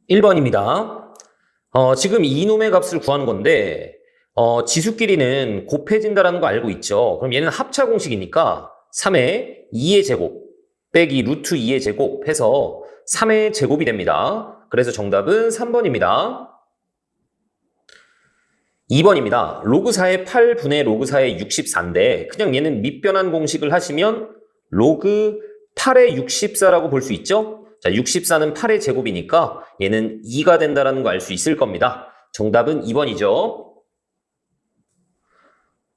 1번입니다. 지금 이놈의 값을 구하는 건데, 지수끼리는 곱해진다라는 거 알고 있죠? 그럼 얘는 합차 공식이니까 3의 2의 제곱 빼기 루트 2의 제곱 해서 3의 제곱이 됩니다. 그래서 정답은 3번입니다. 2번입니다. 로그 4의 8분의 로그 4의 64인데 그냥 얘는 밑변환 공식을 하시면 로그 8의 64라고 볼 수 있죠? 자, 64는 8의 제곱이니까 얘는 2가 된다는 거 알 수 있을 겁니다. 정답은 2번이죠.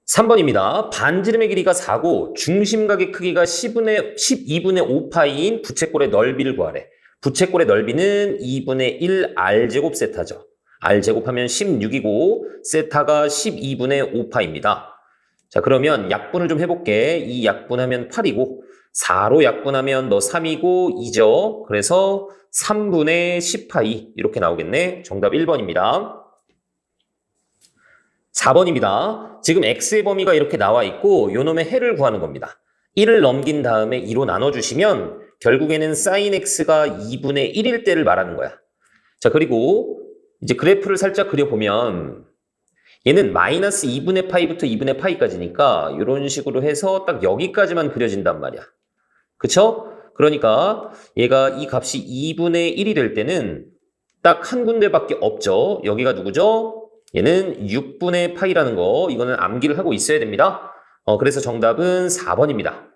3번입니다. 반지름의 길이가 4고 중심각의 크기가 12분의 5파이인 부채꼴의 넓이를 구하래. 부채꼴의 넓이는 2분의 1 R제곱 세타죠. R제곱하면 16이고 세타가 12분의 5파입니다. 자, 그러면 약분을 좀 해볼게. 이 약분하면 8이고 4로 약분하면 너 3이고 2죠. 그래서 3분의 10파이 이렇게 나오겠네. 정답 1번입니다. 4번입니다. 지금 x의 범위가 이렇게 나와 있고 요놈의 해를 구하는 겁니다. 1을 넘긴 다음에 2로 나눠주시면 결국에는 sin x가 2분의 1일 때를 말하는 거야. 자, 그리고 이제 그래프를 살짝 그려보면 얘는 마이너스 2분의 파이부터 2분의 파이까지니까 이런 식으로 해서 딱 여기까지만 그려진단 말이야. 그쵸? 그러니까 얘가 이 값이 2분의 1이 될 때는 딱 한 군데밖에 없죠. 여기가 누구죠? 얘는 6분의 파이라는 거, 이거는 암기를 하고 있어야 됩니다. 그래서 정답은 4번입니다.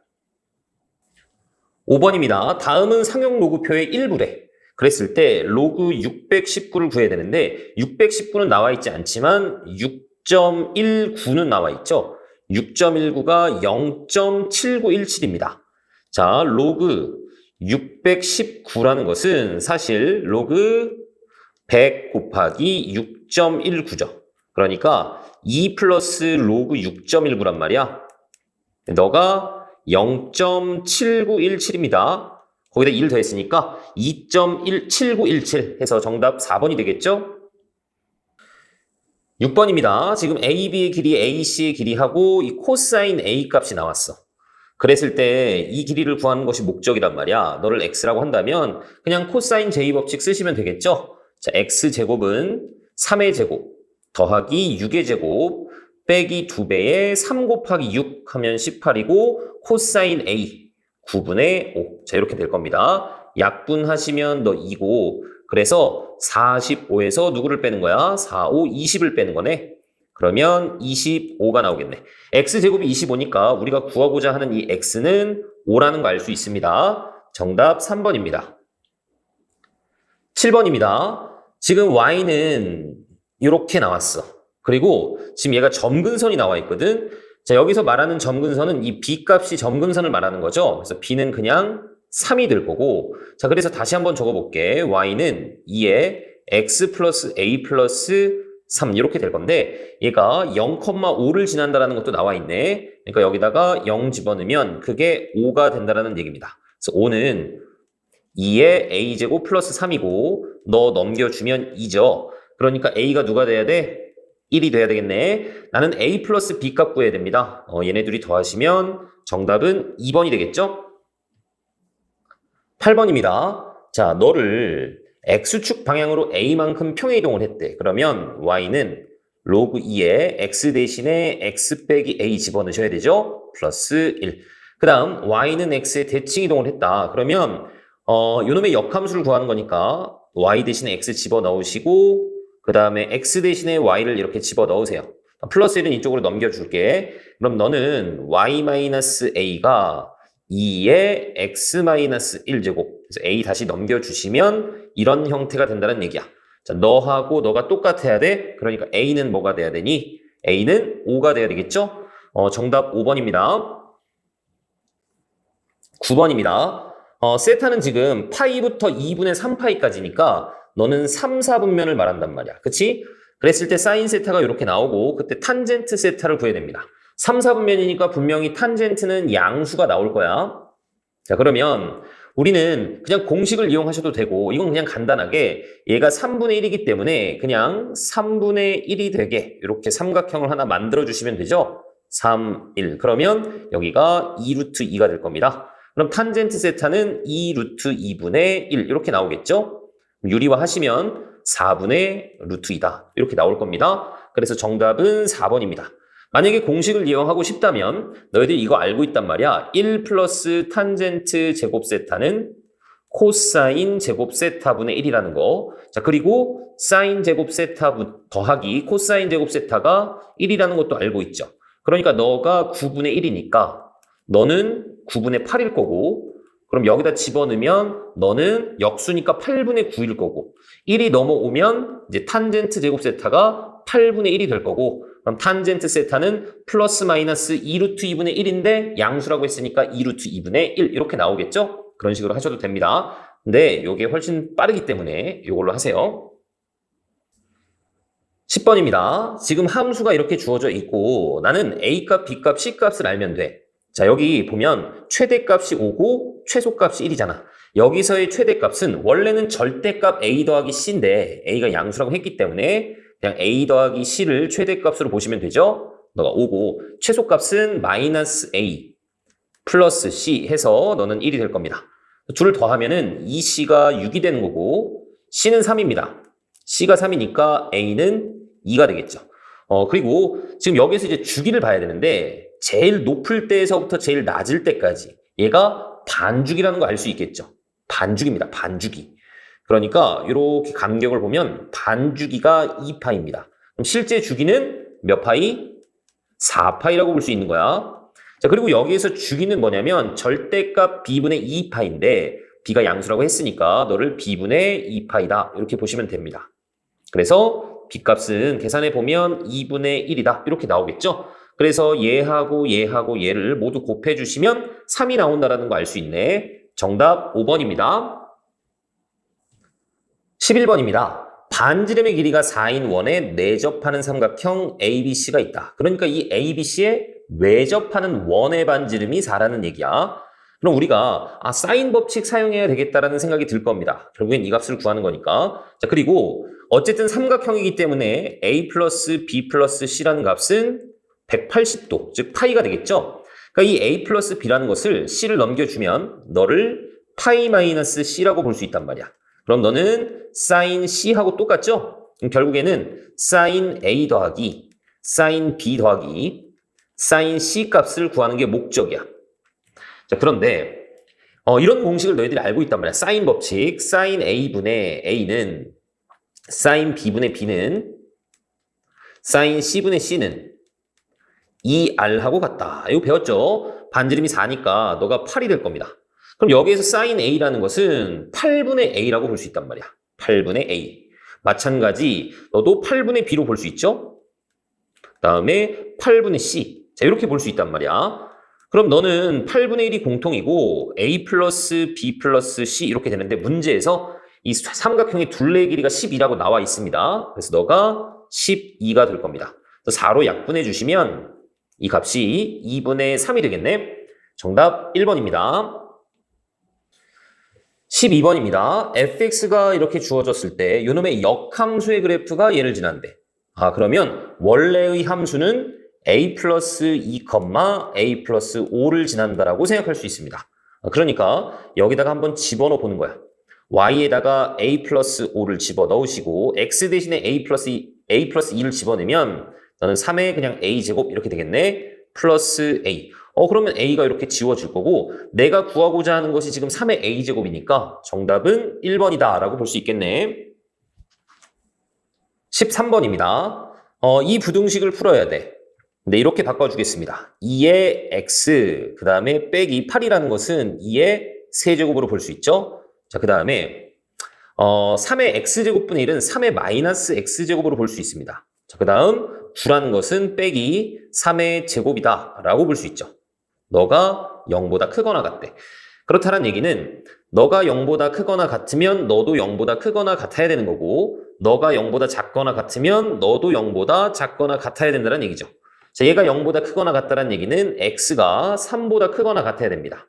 5번입니다. 다음은 상용 로그표의 일부래. 그랬을 때 로그 619를 구해야 되는데 619는 나와 있지 않지만 6.19는 나와 있죠. 6.19가 0.7917입니다. 자, 로그 619라는 것은 사실 로그 100 곱하기 6.19죠. 그러니까 2 플러스 로그 6.19란 말이야. 너가 0.7917입니다. 거기다 1 더했으니까 2.7917 해서 정답 4번이 되겠죠? 6번입니다. 지금 AB의 길이, AC의 길이하고 이 코사인 A 값이 나왔어. 그랬을 때 이 길이를 구하는 것이 목적이란 말이야. 너를 X라고 한다면 그냥 코사인 J 법칙 쓰시면 되겠죠? 자, X제곱은 3의 제곱 더하기 6의 제곱 빼기 2배의 3 곱하기 6 하면 18이고 코사인 A 9분의 5. 자, 이렇게 될 겁니다. 약분하시면 너 2고 그래서 45에서 누구를 빼는 거야? 4, 5, 20을 빼는 거네. 그러면 25가 나오겠네. X제곱이 25니까 우리가 구하고자 하는 이 X는 5라는 거 알 수 있습니다. 정답 3번입니다. 7번입니다. 지금 Y는 이렇게 나왔어. 그리고 지금 얘가 점근선이 나와 있거든. 자, 여기서 말하는 점근선은 이 B값이 점근선을 말하는 거죠. 그래서 B는 그냥 3이 될 거고. 자, 그래서 다시 한번 적어볼게. Y는 2에 X 플러스 A 플러스 3 이렇게 될 건데 얘가 0,5를 지난다라는 것도 나와 있네. 그러니까 여기다가 0 집어넣으면 그게 5가 된다라는 얘기입니다. 그래서 5는 2에 A제곱 플러스 3이고 너 넘겨주면 2죠. 그러니까 A가 누가 돼야 돼? 1이 돼야 되겠네. 나는 A 플러스 B 값 구해야 됩니다. 얘네들이 더하시면 정답은 2번이 되겠죠? 8번입니다. 자, 너를 X축 방향으로 A만큼 평행이동을 했대. 그러면 Y는 로그 2에 X 대신에 X 빼기 A 집어넣으셔야 되죠? 플러스 1. 그 다음 Y는 X에 대칭 이동을 했다. 그러면 요놈의 역함수를 구하는 거니까 Y 대신에 X 집어넣으시고 그 다음에 X 대신에 Y를 이렇게 집어넣으세요. 플러스 1은 이쪽으로 넘겨줄게. 그럼 너는 Y-A가 2의 X-1제곱 그래서 A 다시 넘겨주시면 이런 형태가 된다는 얘기야. 자, 너하고 너가 똑같아야 돼. 그러니까 A는 뭐가 돼야 되니? A는 5가 돼야 되겠죠? 정답 5번입니다. 9번입니다. 세타는 지금 파이부터 2분의 3파이까지니까 너는 3, 4분면을 말한단 말이야. 그치? 그랬을 때 사인 세타가 이렇게 나오고 그때 탄젠트 세타를 구해야 됩니다. 3, 4분면이니까 분명히 탄젠트는 양수가 나올 거야. 자, 그러면 우리는 그냥 공식을 이용하셔도 되고 이건 그냥 간단하게 얘가 3분의 1이기 때문에 그냥 3분의 1이 되게 이렇게 삼각형을 하나 만들어 주시면 되죠. 3, 1. 그러면 여기가 2루트 2가 될 겁니다. 그럼 탄젠트 세타는 2루트 2분의 1 이렇게 나오겠죠? 유리화하시면 4분의 루트 2다. 이렇게 나올 겁니다. 그래서 정답은 4번입니다. 만약에 공식을 이용하고 싶다면 너희들이 이거 알고 있단 말이야. 1 플러스 탄젠트 제곱 세타는 코사인 제곱 세타분의 1이라는 거. 자, 그리고 사인 제곱 세타 더하기 코사인 제곱 세타가 1이라는 것도 알고 있죠. 그러니까 너가 9분의 1이니까 너는 9분의 8일 거고, 그럼 여기다 집어넣으면 너는 역수니까 8분의 9일 거고, 1이 넘어오면 이제 탄젠트 제곱 세타가 8분의 1이 될 거고, 그럼 탄젠트 세타는 플러스 마이너스 2루트 2분의 1인데 양수라고 했으니까 2루트 2분의 1 이렇게 나오겠죠? 그런 식으로 하셔도 됩니다. 근데 이게 훨씬 빠르기 때문에 이걸로 하세요. 10번입니다. 지금 함수가 이렇게 주어져 있고 나는 A값, B값, C값을 알면 돼. 자, 여기 보면 최대값이 5고 최소값이 1이잖아. 여기서의 최대값은 원래는 절대값 A 더하기 C인데 A가 양수라고 했기 때문에 그냥 A 더하기 C를 최대값으로 보시면 되죠. 너가 5고 최소값은 마이너스 A 플러스 C 해서 너는 1이 될 겁니다. 둘을 더하면은 2C가 6이 되는 거고 C는 3입니다. C가 3이니까 A는 2가 되겠죠. 그리고 지금 여기서 이제 주기를 봐야 되는데 제일 높을 때에서부터 제일 낮을 때까지 얘가 반주기라는 거 알 수 있겠죠. 반주기입니다. 반주기. 그러니까 이렇게 간격을 보면 반주기가 2파입니다. 그럼 실제 주기는 몇 파이? 4파이라고 볼 수 있는 거야. 자, 그리고 여기에서 주기는 뭐냐면 절대값 b분의 2파인데 b가 양수라고 했으니까 너를 b분의 2파이다 이렇게 보시면 됩니다. 그래서 b값은 계산해 보면 2분의 1이다 이렇게 나오겠죠. 그래서 얘하고 얘하고 얘를 모두 곱해 주시면 3이 나온다는 거 알 수 있네. 정답 5번입니다. 11번입니다. 반지름의 길이가 4인 원에 내접하는 삼각형 ABC가 있다. 그러니까 이 ABC에 외접하는 원의 반지름이 4라는 얘기야. 그럼 우리가 사인 법칙 사용해야 되겠다라는 생각이 들 겁니다. 결국엔 이 값을 구하는 거니까. 자, 그리고 어쨌든 삼각형이기 때문에 A 플러스 B 플러스 C라는 값은 180도, 즉 파이가 되겠죠. 그러니까 이 A 플러스 B라는 것을 C를 넘겨주면 너를 파이 마이너스 C라고 볼 수 있단 말이야. 그럼 너는 사인 C하고 똑같죠? 그럼 결국에는 사인 A 더하기 사인 B 더하기 사인 C 값을 구하는 게 목적이야. 자, 그런데 이런 공식을 너희들이 알고 있단 말이야. 사인 법칙, 사인 A분의 A는 사인 B분의 B는 사인 C분의 C는 2R하고 같다. 이거 배웠죠? 반지름이 4니까 너가 8이 될 겁니다. 그럼 여기에서 사인 A라는 것은 8분의 A라고 볼 수 있단 말이야. 8분의 A. 마찬가지 너도 8분의 B로 볼 수 있죠? 다음에 8분의 C. 자, 이렇게 볼 수 있단 말이야. 그럼 너는 8분의 1이 공통이고 A 플러스 B 플러스 C 이렇게 되는데 문제에서 이 삼각형의 둘레의 길이가 12라고 나와 있습니다. 그래서 너가 12가 될 겁니다. 4로 약분해 주시면 이 값이 2분의 3이 되겠네. 정답 1번입니다. 12번입니다. fx가 이렇게 주어졌을 때 이놈의 역함수의 그래프가 얘를 지난대. 그러면 원래의 함수는 a 플러스 2, a 플러스 5를 지난다라고 생각할 수 있습니다. 그러니까 여기다가 한번 집어넣어 보는 거야. y에다가 a 플러스 5를 집어넣으시고 x 대신에 a 플러스 2를 집어넣으면 너는 3에 그냥 a제곱 이렇게 되겠네. 플러스 a. 그러면 a가 이렇게 지워질 거고 내가 구하고자 하는 것이 지금 3의 a제곱이니까 정답은 1번이다 라고 볼 수 있겠네. 13번입니다. 이 부등식을 풀어야 돼. 근데 이렇게 바꿔주겠습니다. 2의 x 그 다음에 빼기 8이라는 것은 2의 세제곱으로 볼 수 있죠. 자, 그 다음에 3의 x제곱분의 1은 3의 마이너스 x제곱으로 볼 수 있습니다. 자, 그 다음 9라는 것은 빼기 3의 제곱이다 라고 볼 수 있죠. 너가 0보다 크거나 같대. 그렇다는 얘기는 너가 0보다 크거나 같으면 너도 0보다 크거나 같아야 되는 거고 너가 0보다 작거나 같으면 너도 0보다 작거나 같아야 된다는 얘기죠. 자, 얘가 0보다 크거나 같다는 얘기는 x가 3보다 크거나 같아야 됩니다.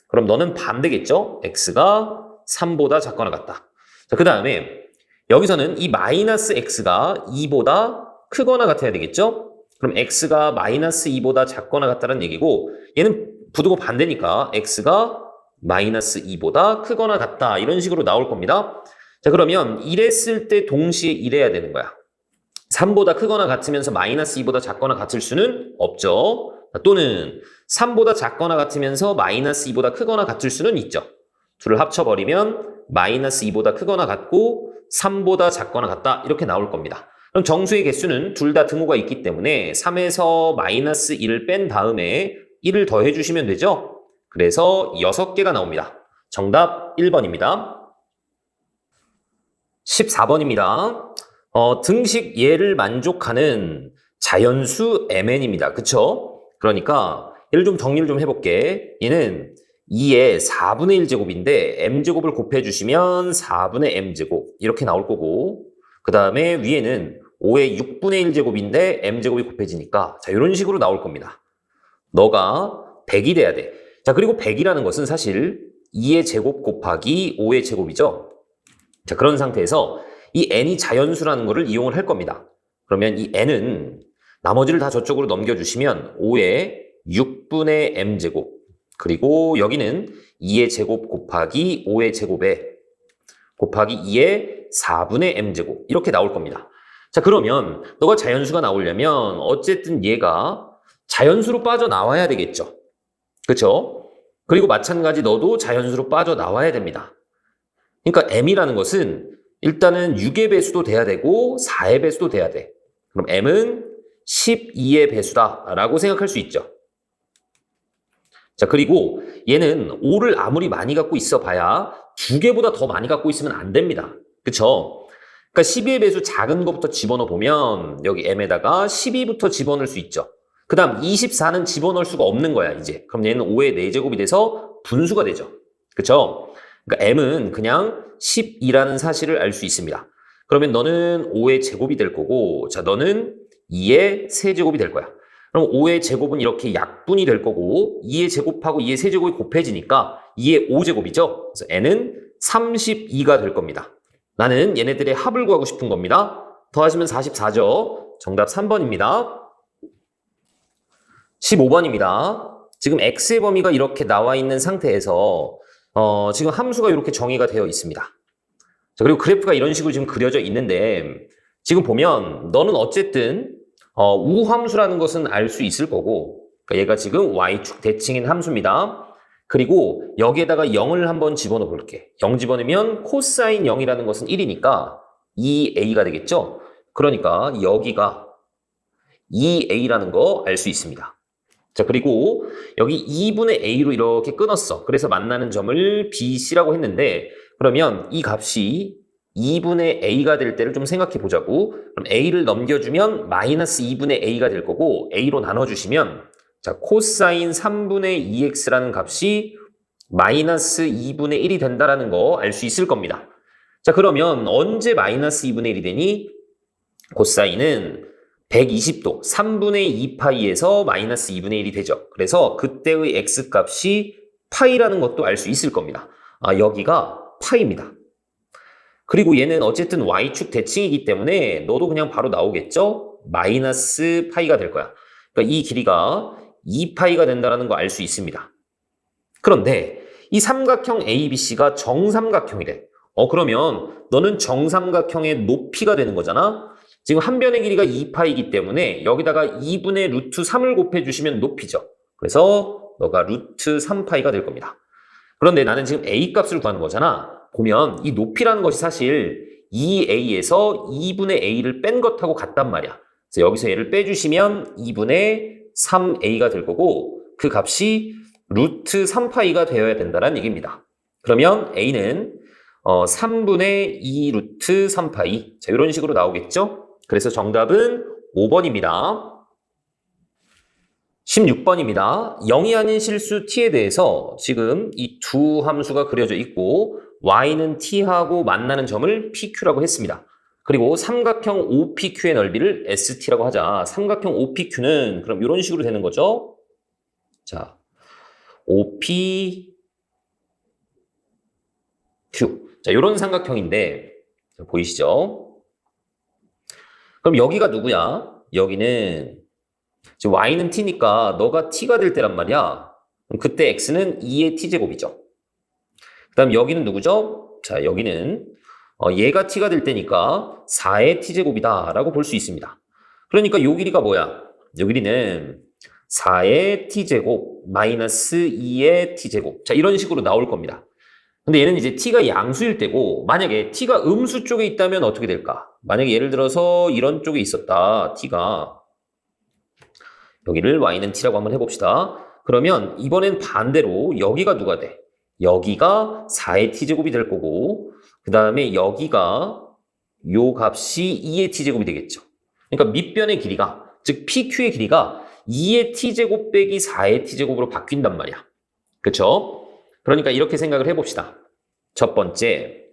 그럼 너는 반대겠죠? x가 3보다 작거나 같다. 자, 그 다음에 여기서는 이 마이너스 x가 2보다 크거나 같아야 되겠죠? 그럼 x가 마이너스 2보다 작거나 같다는 얘기고 얘는 부등호 반대니까 x가 마이너스 2보다 크거나 같다 이런 식으로 나올 겁니다. 자, 그러면 이랬을 때 동시에 이래야 되는 거야. 3보다 크거나 같으면서 마이너스 2보다 작거나 같을 수는 없죠. 또는 3보다 작거나 같으면서 마이너스 2보다 크거나 같을 수는 있죠. 둘을 합쳐버리면 마이너스 2보다 크거나 같고 3보다 작거나 같다 이렇게 나올 겁니다. 그럼 정수의 개수는 둘 다 등호가 있기 때문에 3에서 마이너스 1을 뺀 다음에 1을 더해주시면 되죠. 그래서 6개가 나옵니다. 정답 1번입니다. 14번입니다. 등식 예를 만족하는 자연수 mn입니다. 그쵸? 그러니까 얘를 좀 정리를 좀 해볼게. 얘는 2의 4분의 1제곱인데 m제곱을 곱해주시면 4분의 m제곱 이렇게 나올 거고 그 다음에 위에는 5의 6분의 1제곱인데 m제곱이 곱해지니까 자 이런 식으로 나올 겁니다. 너가 100이 돼야 돼. 자 그리고 100이라는 것은 사실 2의 제곱 곱하기 5의 제곱이죠. 자 그런 상태에서 이 n이 자연수라는 것을 이용을 할 겁니다. 그러면 이 n은 나머지를 다 저쪽으로 넘겨주시면 5의 6분의 m제곱 그리고 여기는 2의 제곱 곱하기 5의 제곱에 곱하기 2의 4분의 m제곱 이렇게 나올 겁니다. 자 그러면 너가 자연수가 나오려면 어쨌든 얘가 자연수로 빠져나와야 되겠죠. 그렇죠? 그리고 마찬가지 너도 자연수로 빠져나와야 됩니다. 그러니까 m이라는 것은 일단은 6의 배수도 돼야 되고 4의 배수도 돼야 돼. 그럼 m은 12의 배수다라고 생각할 수 있죠. 자 그리고 얘는 5를 아무리 많이 갖고 있어 봐야 2개보다 더 많이 갖고 있으면 안 됩니다. 그쵸? 그러니까 12의 배수 작은 것부터 집어넣어 보면 여기 m에다가 12부터 집어넣을 수 있죠. 그 다음 24는 집어넣을 수가 없는 거야 이제. 그럼 얘는 5의 4제곱이 돼서 분수가 되죠. 그쵸? 그러니까 m은 그냥 12라는 사실을 알 수 있습니다. 그러면 너는 5의 제곱이 될 거고 자 너는 2의 세제곱이 될 거야. 그럼 5의 제곱은 이렇게 약분이 될 거고 2의 제곱하고 2의 세제곱이 곱해지니까 2의 5제곱이죠. 그래서 n은 32가 될 겁니다. 나는 얘네들의 합을 구하고 싶은 겁니다. 더하시면 44죠. 정답 3번입니다. 15번입니다. 지금 x의 범위가 이렇게 나와 있는 상태에서 지금 함수가 이렇게 정의가 되어 있습니다. 자, 그리고 그래프가 이런 식으로 지금 그려져 있는데 지금 보면 너는 어쨌든 우함수라는 것은 알 수 있을 거고 그러니까 얘가 지금 y축 대칭인 함수입니다. 그리고 여기에다가 0을 한번 집어넣어 볼게. 0 집어넣으면 코사인 0이라는 것은 1이니까 2a가 되겠죠? 그러니까 여기가 2a라는 거 알 수 있습니다. 자 그리고 여기 2분의 a로 이렇게 끊었어. 그래서 만나는 점을 bc라고 했는데 그러면 이 값이 2분의 a가 될 때를 좀 생각해 보자고. 그럼 a를 넘겨주면 마이너스 2분의 a가 될 거고 a로 나눠주시면 자 코사인 3분의 2x라는 값이 마이너스 2분의 1이 된다는 거 알 수 있을 겁니다. 자 그러면 언제 마이너스 2분의 1이 되니? 코사인은 120도 3분의 2파이에서 마이너스 2분의 1이 되죠. 그래서 그때의 x값이 파이라는 것도 알 수 있을 겁니다. 아 여기가 파이입니다. 그리고 얘는 어쨌든 y축 대칭이기 때문에 너도 그냥 바로 나오겠죠? 마이너스 파이가 될 거야. 그러니까 이 길이가 2파이가 된다는 거 알 수 있습니다. 그런데 이 삼각형 ABC가 정삼각형이래. 그러면 너는 정삼각형의 높이가 되는 거잖아? 지금 한 변의 길이가 2파이기 때문에 여기다가 2분의 루트 3을 곱해주시면 높이죠. 그래서 너가 루트 3파이가 될 겁니다. 그런데 나는 지금 A 값을 구하는 거잖아. 보면 이 높이라는 것이 사실 2a에서 2분의 a를 뺀 것하고 같단 말이야. 그래서 여기서 얘를 빼주시면 2분의 3a가 될 거고 그 값이 루트 3파이가 되어야 된다는 얘기입니다. 그러면 a는 3분의 2 루트 3파이 자 이런 식으로 나오겠죠? 그래서 정답은 5번입니다. 16번입니다. 0이 아닌 실수 t에 대해서 지금 이 두 함수가 그려져 있고 y는 t하고 만나는 점을 pq라고 했습니다. 그리고 삼각형 OPQ의 넓이를 ST라고 하자. 삼각형 OPQ는 그럼 이런 식으로 되는 거죠. 자, OPQ. 자, 이런 삼각형인데 보이시죠? 그럼 여기가 누구야? 여기는 지금 y는 t니까 너가 t가 될 때란 말이야. 그럼 그때 x는 2의 t제곱이죠. 그 다음 여기는 누구죠? 자, 여기는 얘가 t가 될 때니까 4의 t제곱이다 라고 볼 수 있습니다. 그러니까 요 길이가 뭐야? 요 길이는 4의 t제곱 마이너스 2의 t제곱. 자, 이런 식으로 나올 겁니다. 근데 얘는 이제 t가 양수일 때고 만약에 t가 음수 쪽에 있다면 어떻게 될까? 만약에 예를 들어서 이런 쪽에 있었다. t가 여기를 y는 t라고 한번 해봅시다. 그러면 이번엔 반대로 여기가 누가 돼? 여기가 4의 t제곱이 될 거고 그 다음에 여기가 요 값이 2의 t제곱이 되겠죠. 그러니까 밑변의 길이가 즉 PQ의 길이가 2의 t제곱 빼기 4의 t제곱으로 바뀐단 말이야. 그렇죠? 그러니까 이렇게 생각을 해봅시다. 첫 번째,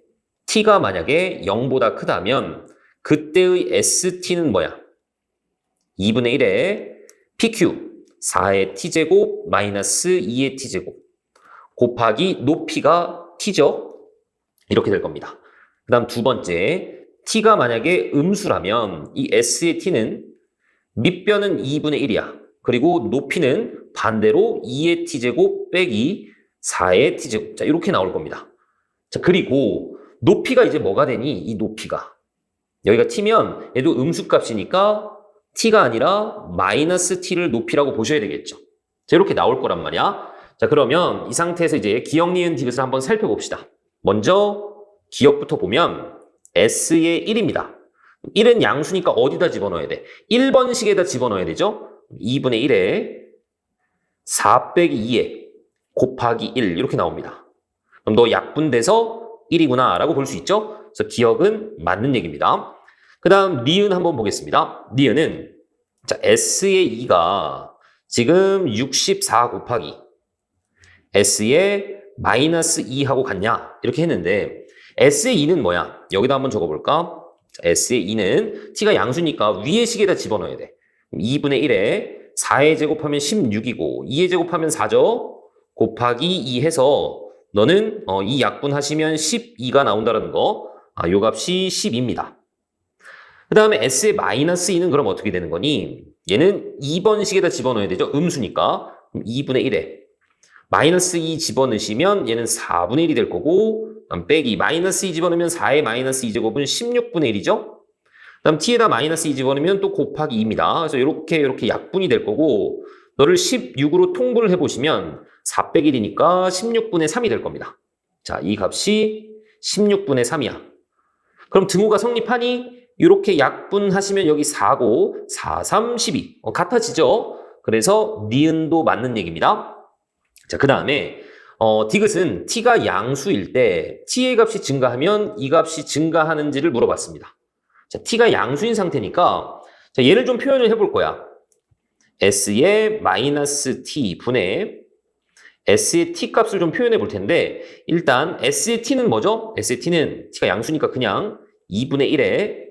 t가 만약에 0보다 크다면 그때의 ST는 뭐야? 2분의 1의 PQ 4의 t제곱 마이너스 2의 t제곱 곱하기 높이가 t죠? 이렇게 될 겁니다. 그 다음 두 번째, t가 만약에 음수라면 이 s의 t는 밑변은 2분의 1이야. 그리고 높이는 반대로 2의 t제곱 빼기 4의 t제곱. 자, 이렇게 나올 겁니다. 자, 그리고 높이가 이제 뭐가 되니? 이 높이가. 여기가 t면 얘도 음수값이니까 t가 아니라 마이너스 t를 높이라고 보셔야 되겠죠. 자, 이렇게 나올 거란 말이야. 자, 그러면 이 상태에서 이제 기억, 니은, 디귿을 한번 살펴봅시다. 먼저 기억부터 보면 s의 1입니다. 1은 양수니까 어디다 집어넣어야 돼? 1번식에다 집어넣어야 되죠? 2분의 1에 4 빼기 2에 곱하기 1 이렇게 나옵니다. 그럼 너 약분돼서 1이구나 라고 볼 수 있죠? 그래서 기억은 맞는 얘기입니다. 그 다음 니은 한번 보겠습니다. 니은은 자 s의 2가 지금 64 곱하기 s의 마이너스 2하고 같냐? 이렇게 했는데 s의 2는 뭐야? 여기다 한번 적어볼까? 자, s의 2는 t가 양수니까 위의 식에다 집어넣어야 돼. 2분의 1에 4의 제곱하면 16이고 2의 제곱하면 4죠? 곱하기 2 해서 너는 이 약분하시면 12가 나온다는 거. 요 값이 10입니다. 그 다음에 s의 마이너스 2는 그럼 어떻게 되는 거니? 얘는 2번식에다 집어넣어야 되죠? 음수니까. 2분의 1에 마이너스 2 집어넣으시면 얘는 4분의 1이 될 거고 빼기 마이너스 2 집어넣으면 4의 마이너스 2제곱은 16분의 1이죠? 그 다음 t에다 마이너스 2 집어넣으면 또 곱하기 2입니다. 그래서 이렇게 약분이 될 거고 너를 16으로 통분을 해보시면 4 빼기 1이니까 16분의 3이 될 겁니다. 자, 이 값이 16분의 3이야. 그럼 등호가 성립하니? 이렇게 약분하시면 여기 4고 4, 3, 12 같아지죠? 그래서 니은도 맞는 얘기입니다. 자, 그 다음에 디귿은 t가 양수일 때 t의 값이 증가하면 이 값이 증가하는지를 물어봤습니다. 자, t가 양수인 상태니까 자, 얘를 좀 표현을 해볼 거야. s의 마이너스 t 분의 s의 t 값을 좀 표현해 볼 텐데 일단 s의 t는 뭐죠? s의 t는 t가 양수니까 그냥 2분의 1에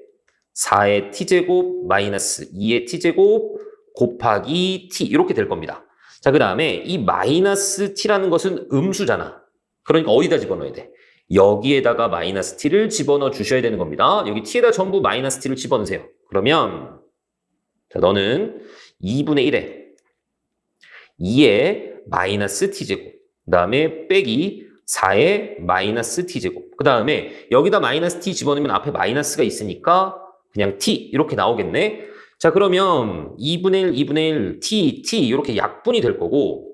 4의 t제곱 마이너스 2의 t제곱 곱하기 t 이렇게 될 겁니다. 자, 그 다음에 이 마이너스 t라는 것은 음수잖아. 그러니까 어디다 집어넣어야 돼? 여기에다가 마이너스 t를 집어넣어 주셔야 되는 겁니다. 여기 t에다 전부 마이너스 t를 집어넣으세요. 그러면 자, 너는 2분의 1에 2의 마이너스 t제곱 그 다음에 빼기 4의 마이너스 t제곱 그 다음에 여기다 마이너스 t 집어넣으면 앞에 마이너스가 있으니까 그냥 t 이렇게 나오겠네. 자, 그러면 2분의 1, 2분의 1, t 이렇게 약분이 될 거고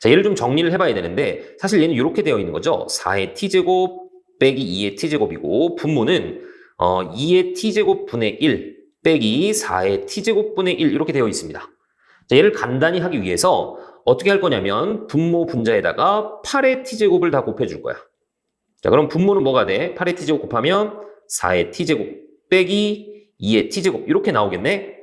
자, 얘를 좀 정리를 해봐야 되는데 사실 얘는 이렇게 되어 있는 거죠. 4의 t제곱 빼기 2의 t제곱이고 분모는 2의 t제곱 분의 1 빼기 4의 t제곱 분의 1 이렇게 되어 있습니다. 자, 얘를 간단히 하기 위해서 어떻게 할 거냐면 분모 분자에다가 8의 t제곱을 다 곱해줄 거야. 자, 그럼 분모는 뭐가 돼? 8의 t제곱 곱하면 4의 t제곱 빼기 2의 t제곱 이렇게 나오겠네.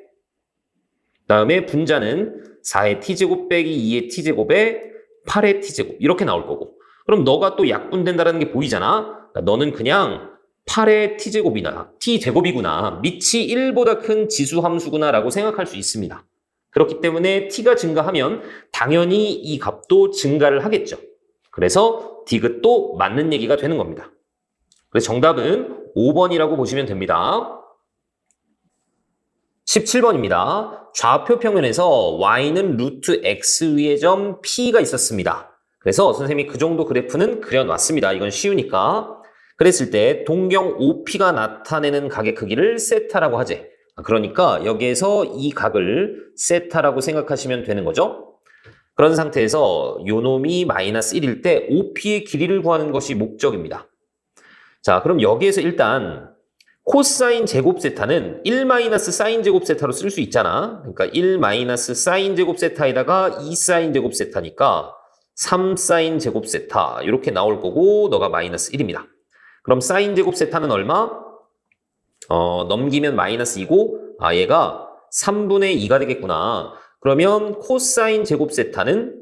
다음에 분자는 4의 t제곱 빼기 2의 t제곱에 8의 t제곱 이렇게 나올 거고 그럼 너가 또 약분된다는 게 보이잖아. 그러니까 너는 그냥 8의 t제곱이나 t제곱이구나 밑이 1보다 큰 지수함수구나 라고 생각할 수 있습니다. 그렇기 때문에 t가 증가하면 당연히 이 값도 증가를 하겠죠. 그래서 디귿도 맞는 얘기가 되는 겁니다. 그래서 정답은 5번이라고 보시면 됩니다. 17번입니다. 좌표 평면에서 y는 루트 x 위의 점 p가 있었습니다. 그래서 선생님이 그 정도 그래프는 그려놨습니다. 이건 쉬우니까. 그랬을 때 동경 OP가 나타내는 각의 크기를 세타라고 하지. 그러니까 여기에서 이 각을 세타라고 생각하시면 되는 거죠. 그런 상태에서 요놈이 마이너스 1일 때 OP의 길이를 구하는 것이 목적입니다. 자, 그럼 여기에서 일단 코사인 제곱 세타는 1 마이너스 사인 제곱 세타로 쓸 수 있잖아. 그러니까 1 마이너스 사인 제곱 세타에다가 2 사인 제곱 세타니까 3 사인 제곱 세타 이렇게 나올 거고 너가 마이너스 1입니다. 그럼 사인 제곱 세타는 얼마? 넘기면 마이너스 2고 얘가 3분의 2가 되겠구나. 그러면 코사인 제곱 세타는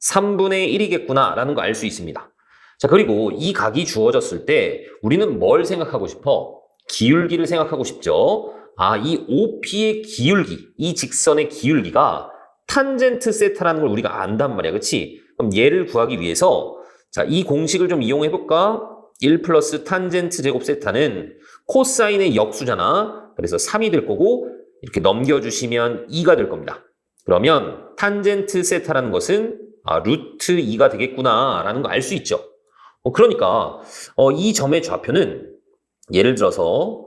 3분의 1이겠구나 라는 거 알 수 있습니다. 자, 그리고 이 각이 주어졌을 때 우리는 뭘 생각하고 싶어? 기울기를 생각하고 싶죠. 이 OP의 기울기, 이 직선의 기울기가 탄젠트 세타라는 걸 우리가 안단 말이야. 그치? 그럼 얘를 구하기 위해서 자, 이 공식을 좀 이용해 볼까? 1 플러스 탄젠트 제곱 세타는 코사인의 역수잖아. 그래서 3이 될 거고 이렇게 넘겨주시면 2가 될 겁니다. 그러면 탄젠트 세타라는 것은 루트 2가 되겠구나 라는 거 알 수 있죠. 그러니까 이 점의 좌표는 예를 들어서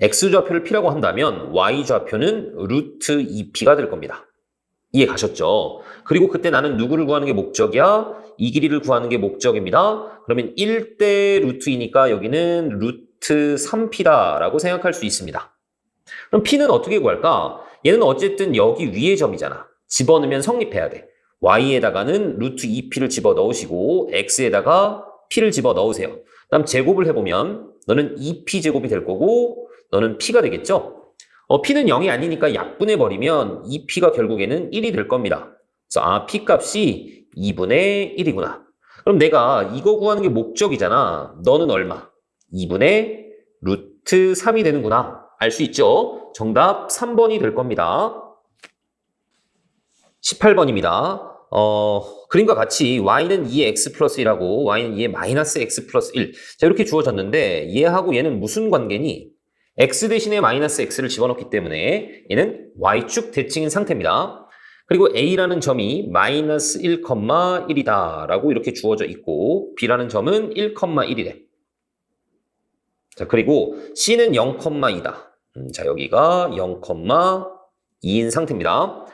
x좌표를 p라고 한다면 y좌표는 루트 2p가 될 겁니다. 이해 가셨죠? 그리고 그때 나는 누구를 구하는 게 목적이야? 이 길이를 구하는 게 목적입니다. 그러면 1대 루트 2니까 여기는 루트 3p다라고 생각할 수 있습니다. 그럼 p는 어떻게 구할까? 얘는 어쨌든 여기 위의 점이잖아. 집어넣으면 성립해야 돼. y에다가는 루트 2p를 집어넣으시고 x에다가 p를 집어넣으세요. 그다음 제곱을 해보면 너는 2p 제곱이 될 거고 너는 p가 되겠죠? p는 0이 아니니까 약분해버리면 2p가 결국에는 1이 될 겁니다. 그래서 p 값이 2분의 1이구나. 그럼 내가 이거 구하는 게 목적이잖아. 너는 얼마? 2분의 루트 3이 되는구나. 알 수 있죠? 정답 3번이 될 겁니다. 18번입니다. 그림과 같이 y는 2의 x 플러스 1하고 y는 2의 마이너스 x 플러스 1. 자, 이렇게 주어졌는데 얘하고 얘는 무슨 관계니? x 대신에 마이너스 x를 집어넣기 때문에 얘는 y축 대칭인 상태입니다. 그리고 a라는 점이 마이너스 1,1이다 라고 이렇게 주어져 있고 b라는 점은 1,1이래. 자, 그리고 c는 0,2다. 자, 여기가 0,2인 상태입니다.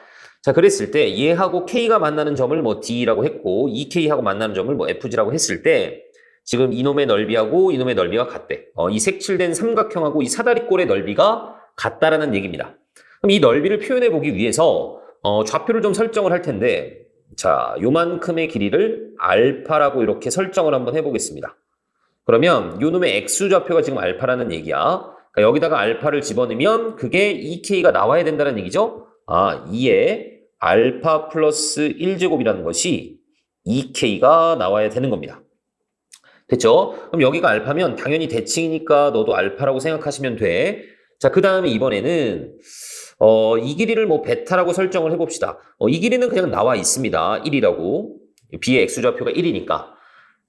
자, 그랬을 때 얘하고 K가 만나는 점을 뭐 D라고 했고 이 K하고 만나는 점을 뭐 FG라고 했을 때 지금 이놈의 넓이하고 이놈의 넓이가 같대. 이 색칠된 삼각형하고 이 사다리꼴의 넓이가 같다라는 얘기입니다. 그럼 이 넓이를 표현해 보기 위해서 좌표를 좀 설정을 할 텐데 자, 요만큼의 길이를 알파라고 이렇게 설정을 한번 해보겠습니다. 그러면 요놈의 X좌표가 지금 알파라는 얘기야. 그러니까 여기다가 알파를 집어넣으면 그게 2K가 나와야 된다는 얘기죠. 2의 알파 플러스 1제곱이라는 것이 2K가 나와야 되는 겁니다. 됐죠? 그럼 여기가 알파면 당연히 대칭이니까 너도 알파라고 생각하시면 돼. 자, 그 다음에 이번에는 이 길이를 뭐 베타라고 설정을 해봅시다. 이 길이는 그냥 나와 있습니다. 1이라고. B의 X좌표가 1이니까.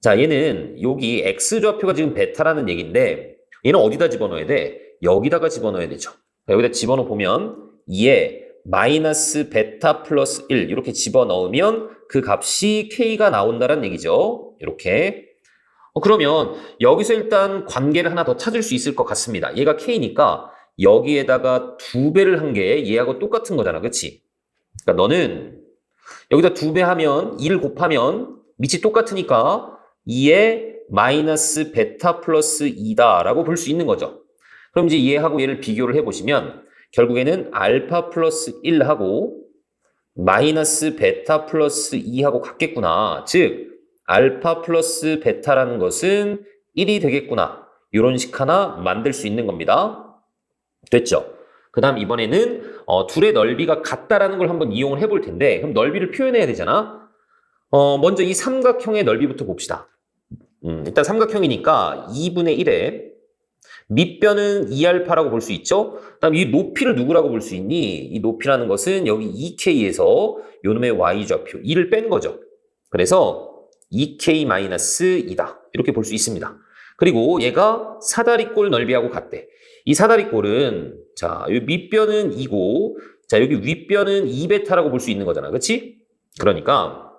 자, 얘는 여기 X좌표가 지금 베타라는 얘기인데 얘는 어디다 집어넣어야 돼? 여기다가 집어넣어야 되죠. 여기다 집어넣어 보면 2의 마이너스 베타 플러스 1 이렇게 집어넣으면 그 값이 K가 나온다는 얘기죠. 이렇게. 그러면 여기서 일단 관계를 하나 더 찾을 수 있을 것 같습니다. 얘가 K니까 여기에다가 2배를 한 게 얘하고 똑같은 거잖아. 그치? 그러니까 너는 여기다 2배 하면 2를 곱하면 밑이 똑같으니까 2의 마이너스 베타 플러스 2다 라고 볼 수 있는 거죠. 그럼 이제 얘하고 얘를 비교를 해보시면 결국에는 알파 플러스 1하고 마이너스 베타 플러스 2하고 같겠구나. 즉 알파 플러스 베타라는 것은 1이 되겠구나. 이런 식 하나 만들 수 있는 겁니다. 됐죠? 그 다음 이번에는 둘의 넓이가 같다라는 걸 한번 이용을 해볼 텐데 그럼 넓이를 표현해야 되잖아. 먼저 이 삼각형의 넓이부터 봅시다. 일단 삼각형이니까 2분의 1에 밑변은 2알파라고 볼 수 있죠? 그 다음 이 높이를 누구라고 볼 수 있니? 이 높이라는 것은 여기 2K에서 요놈의 Y좌표 2를 뺀 거죠. 그래서 2K-2다. 이렇게 볼 수 있습니다. 그리고 얘가 사다리꼴 넓이하고 같대. 이 사다리꼴은 자, 이 밑변은 2고 자, 여기 윗변은 2베타라고 볼 수 있는 거잖아. 그렇지? 그러니까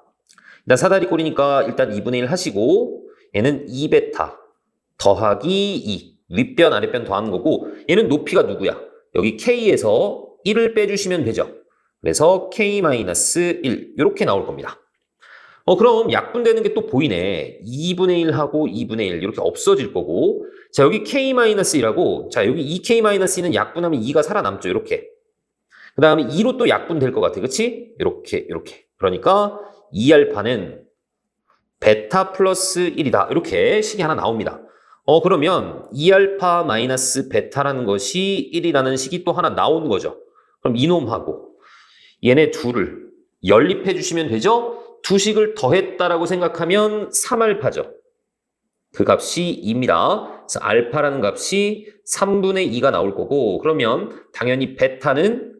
일단 사다리꼴이니까 일단 2분의 1 하시고 얘는 2베타 더하기 2. 윗변 아랫변 더하는 거고 얘는 높이가 누구야? 여기 K에서 1을 빼주시면 되죠. 그래서 K-1 이렇게 나올 겁니다. 그럼 약분되는 게 또 보이네. 2분의 1하고 2분의 1 이렇게 없어질 거고 자 여기 K-1하고 자 여기 2K-1은 약분하면 2가 살아남죠. 이렇게. 그 다음에 2로 또 약분될 것 같아. 그치? 이렇게. 그러니까 2알파는 베타 플러스 1이다. 이렇게 식이 하나 나옵니다. 그러면 2알파 마이너스 베타라는 것이 1이라는 식이 또 하나 나오는 거죠. 그럼 이놈하고 얘네 둘을 연립해 주시면 되죠? 두 식을 더했다라고 생각하면 3알파죠. 그 값이 2입니다. 그래서 알파라는 값이 3분의 2가 나올 거고 그러면 당연히 베타는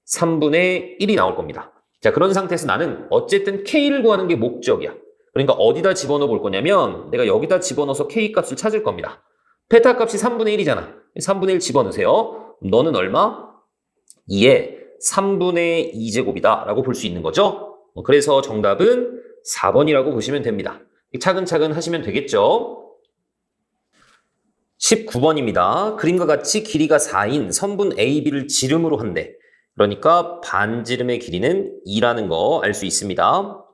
3분의 1이 나올 겁니다. 자, 그런 상태에서 나는 어쨌든 K를 구하는 게 목적이야. 그러니까 어디다 집어넣어 볼 거냐면 내가 여기다 집어넣어서 K 값을 찾을 겁니다. 베타 값이 3분의 1이잖아. 3분의 1 집어넣으세요. 너는 얼마? 2에 3분의 2제곱이다 라고 볼 수 있는 거죠. 그래서 정답은 4번이라고 보시면 됩니다. 차근차근 하시면 되겠죠. 19번입니다. 그림과 같이 길이가 4인 선분 AB를 지름으로 한대. 그러니까 반지름의 길이는 2라는 거 알 수 있습니다.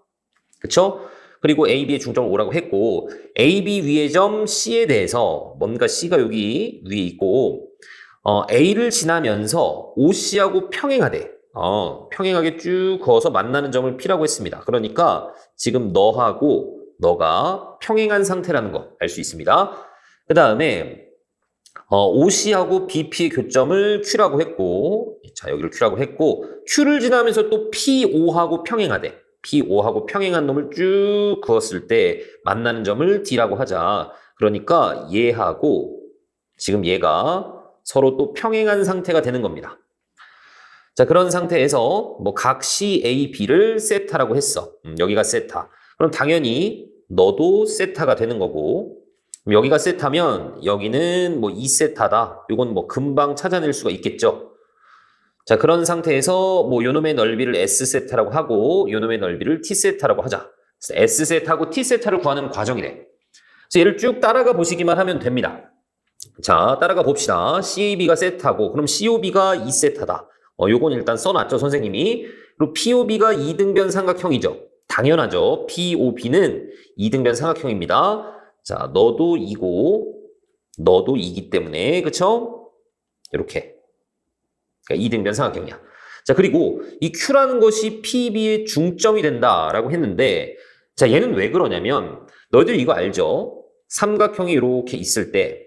그쵸? 그리고 AB의 중점을 5라고 했고 AB 위의 점 C에 대해서 뭔가 C가 여기 위에 있고 A를 지나면서 OC하고 평행하대. 평행하게 쭉 그어서 만나는 점을 P라고 했습니다. 그러니까 지금 너하고 너가 평행한 상태라는 거 알 수 있습니다. 그 다음에 OC하고 BP의 교점을 Q라고 했고 자 여기를 Q라고 했고 Q를 지나면서 또 P5하고 평행하대. P5하고 평행한 놈을 쭉 그었을 때 만나는 점을 D라고 하자. 그러니까 얘하고 지금 얘가 서로 또 평행한 상태가 되는 겁니다. 자, 그런 상태에서 뭐 각 C, A, B를 세타라고 했어. 여기가 세타. 그럼 당연히 너도 세타가 되는 거고 여기가 세타면 여기는 뭐 2세타다. 이건 뭐 금방 찾아낼 수가 있겠죠. 자, 그런 상태에서 뭐 요놈의 넓이를 S세타라고 하고 요놈의 넓이를 T세타라고 하자. S세타하고 T세타를 구하는 과정이래. 그래서 얘를 쭉 따라가 보시기만 하면 됩니다. 자, 따라가 봅시다. CAB가 세타고 그럼 COB가 2세타다. 요건 일단 써놨죠, 선생님이. 그리고 POB가 2등변 삼각형이죠. 당연하죠. POB는 2등변 삼각형입니다. 자, 너도 2고 너도 2기 때문에 그쵸? 이렇게. 그러니까 2등변 삼각형이야. 자, 그리고 이 Q라는 것이 PB의 중점이 된다라고 했는데 자, 얘는 왜 그러냐면 너희들 이거 알죠? 삼각형이 이렇게 있을 때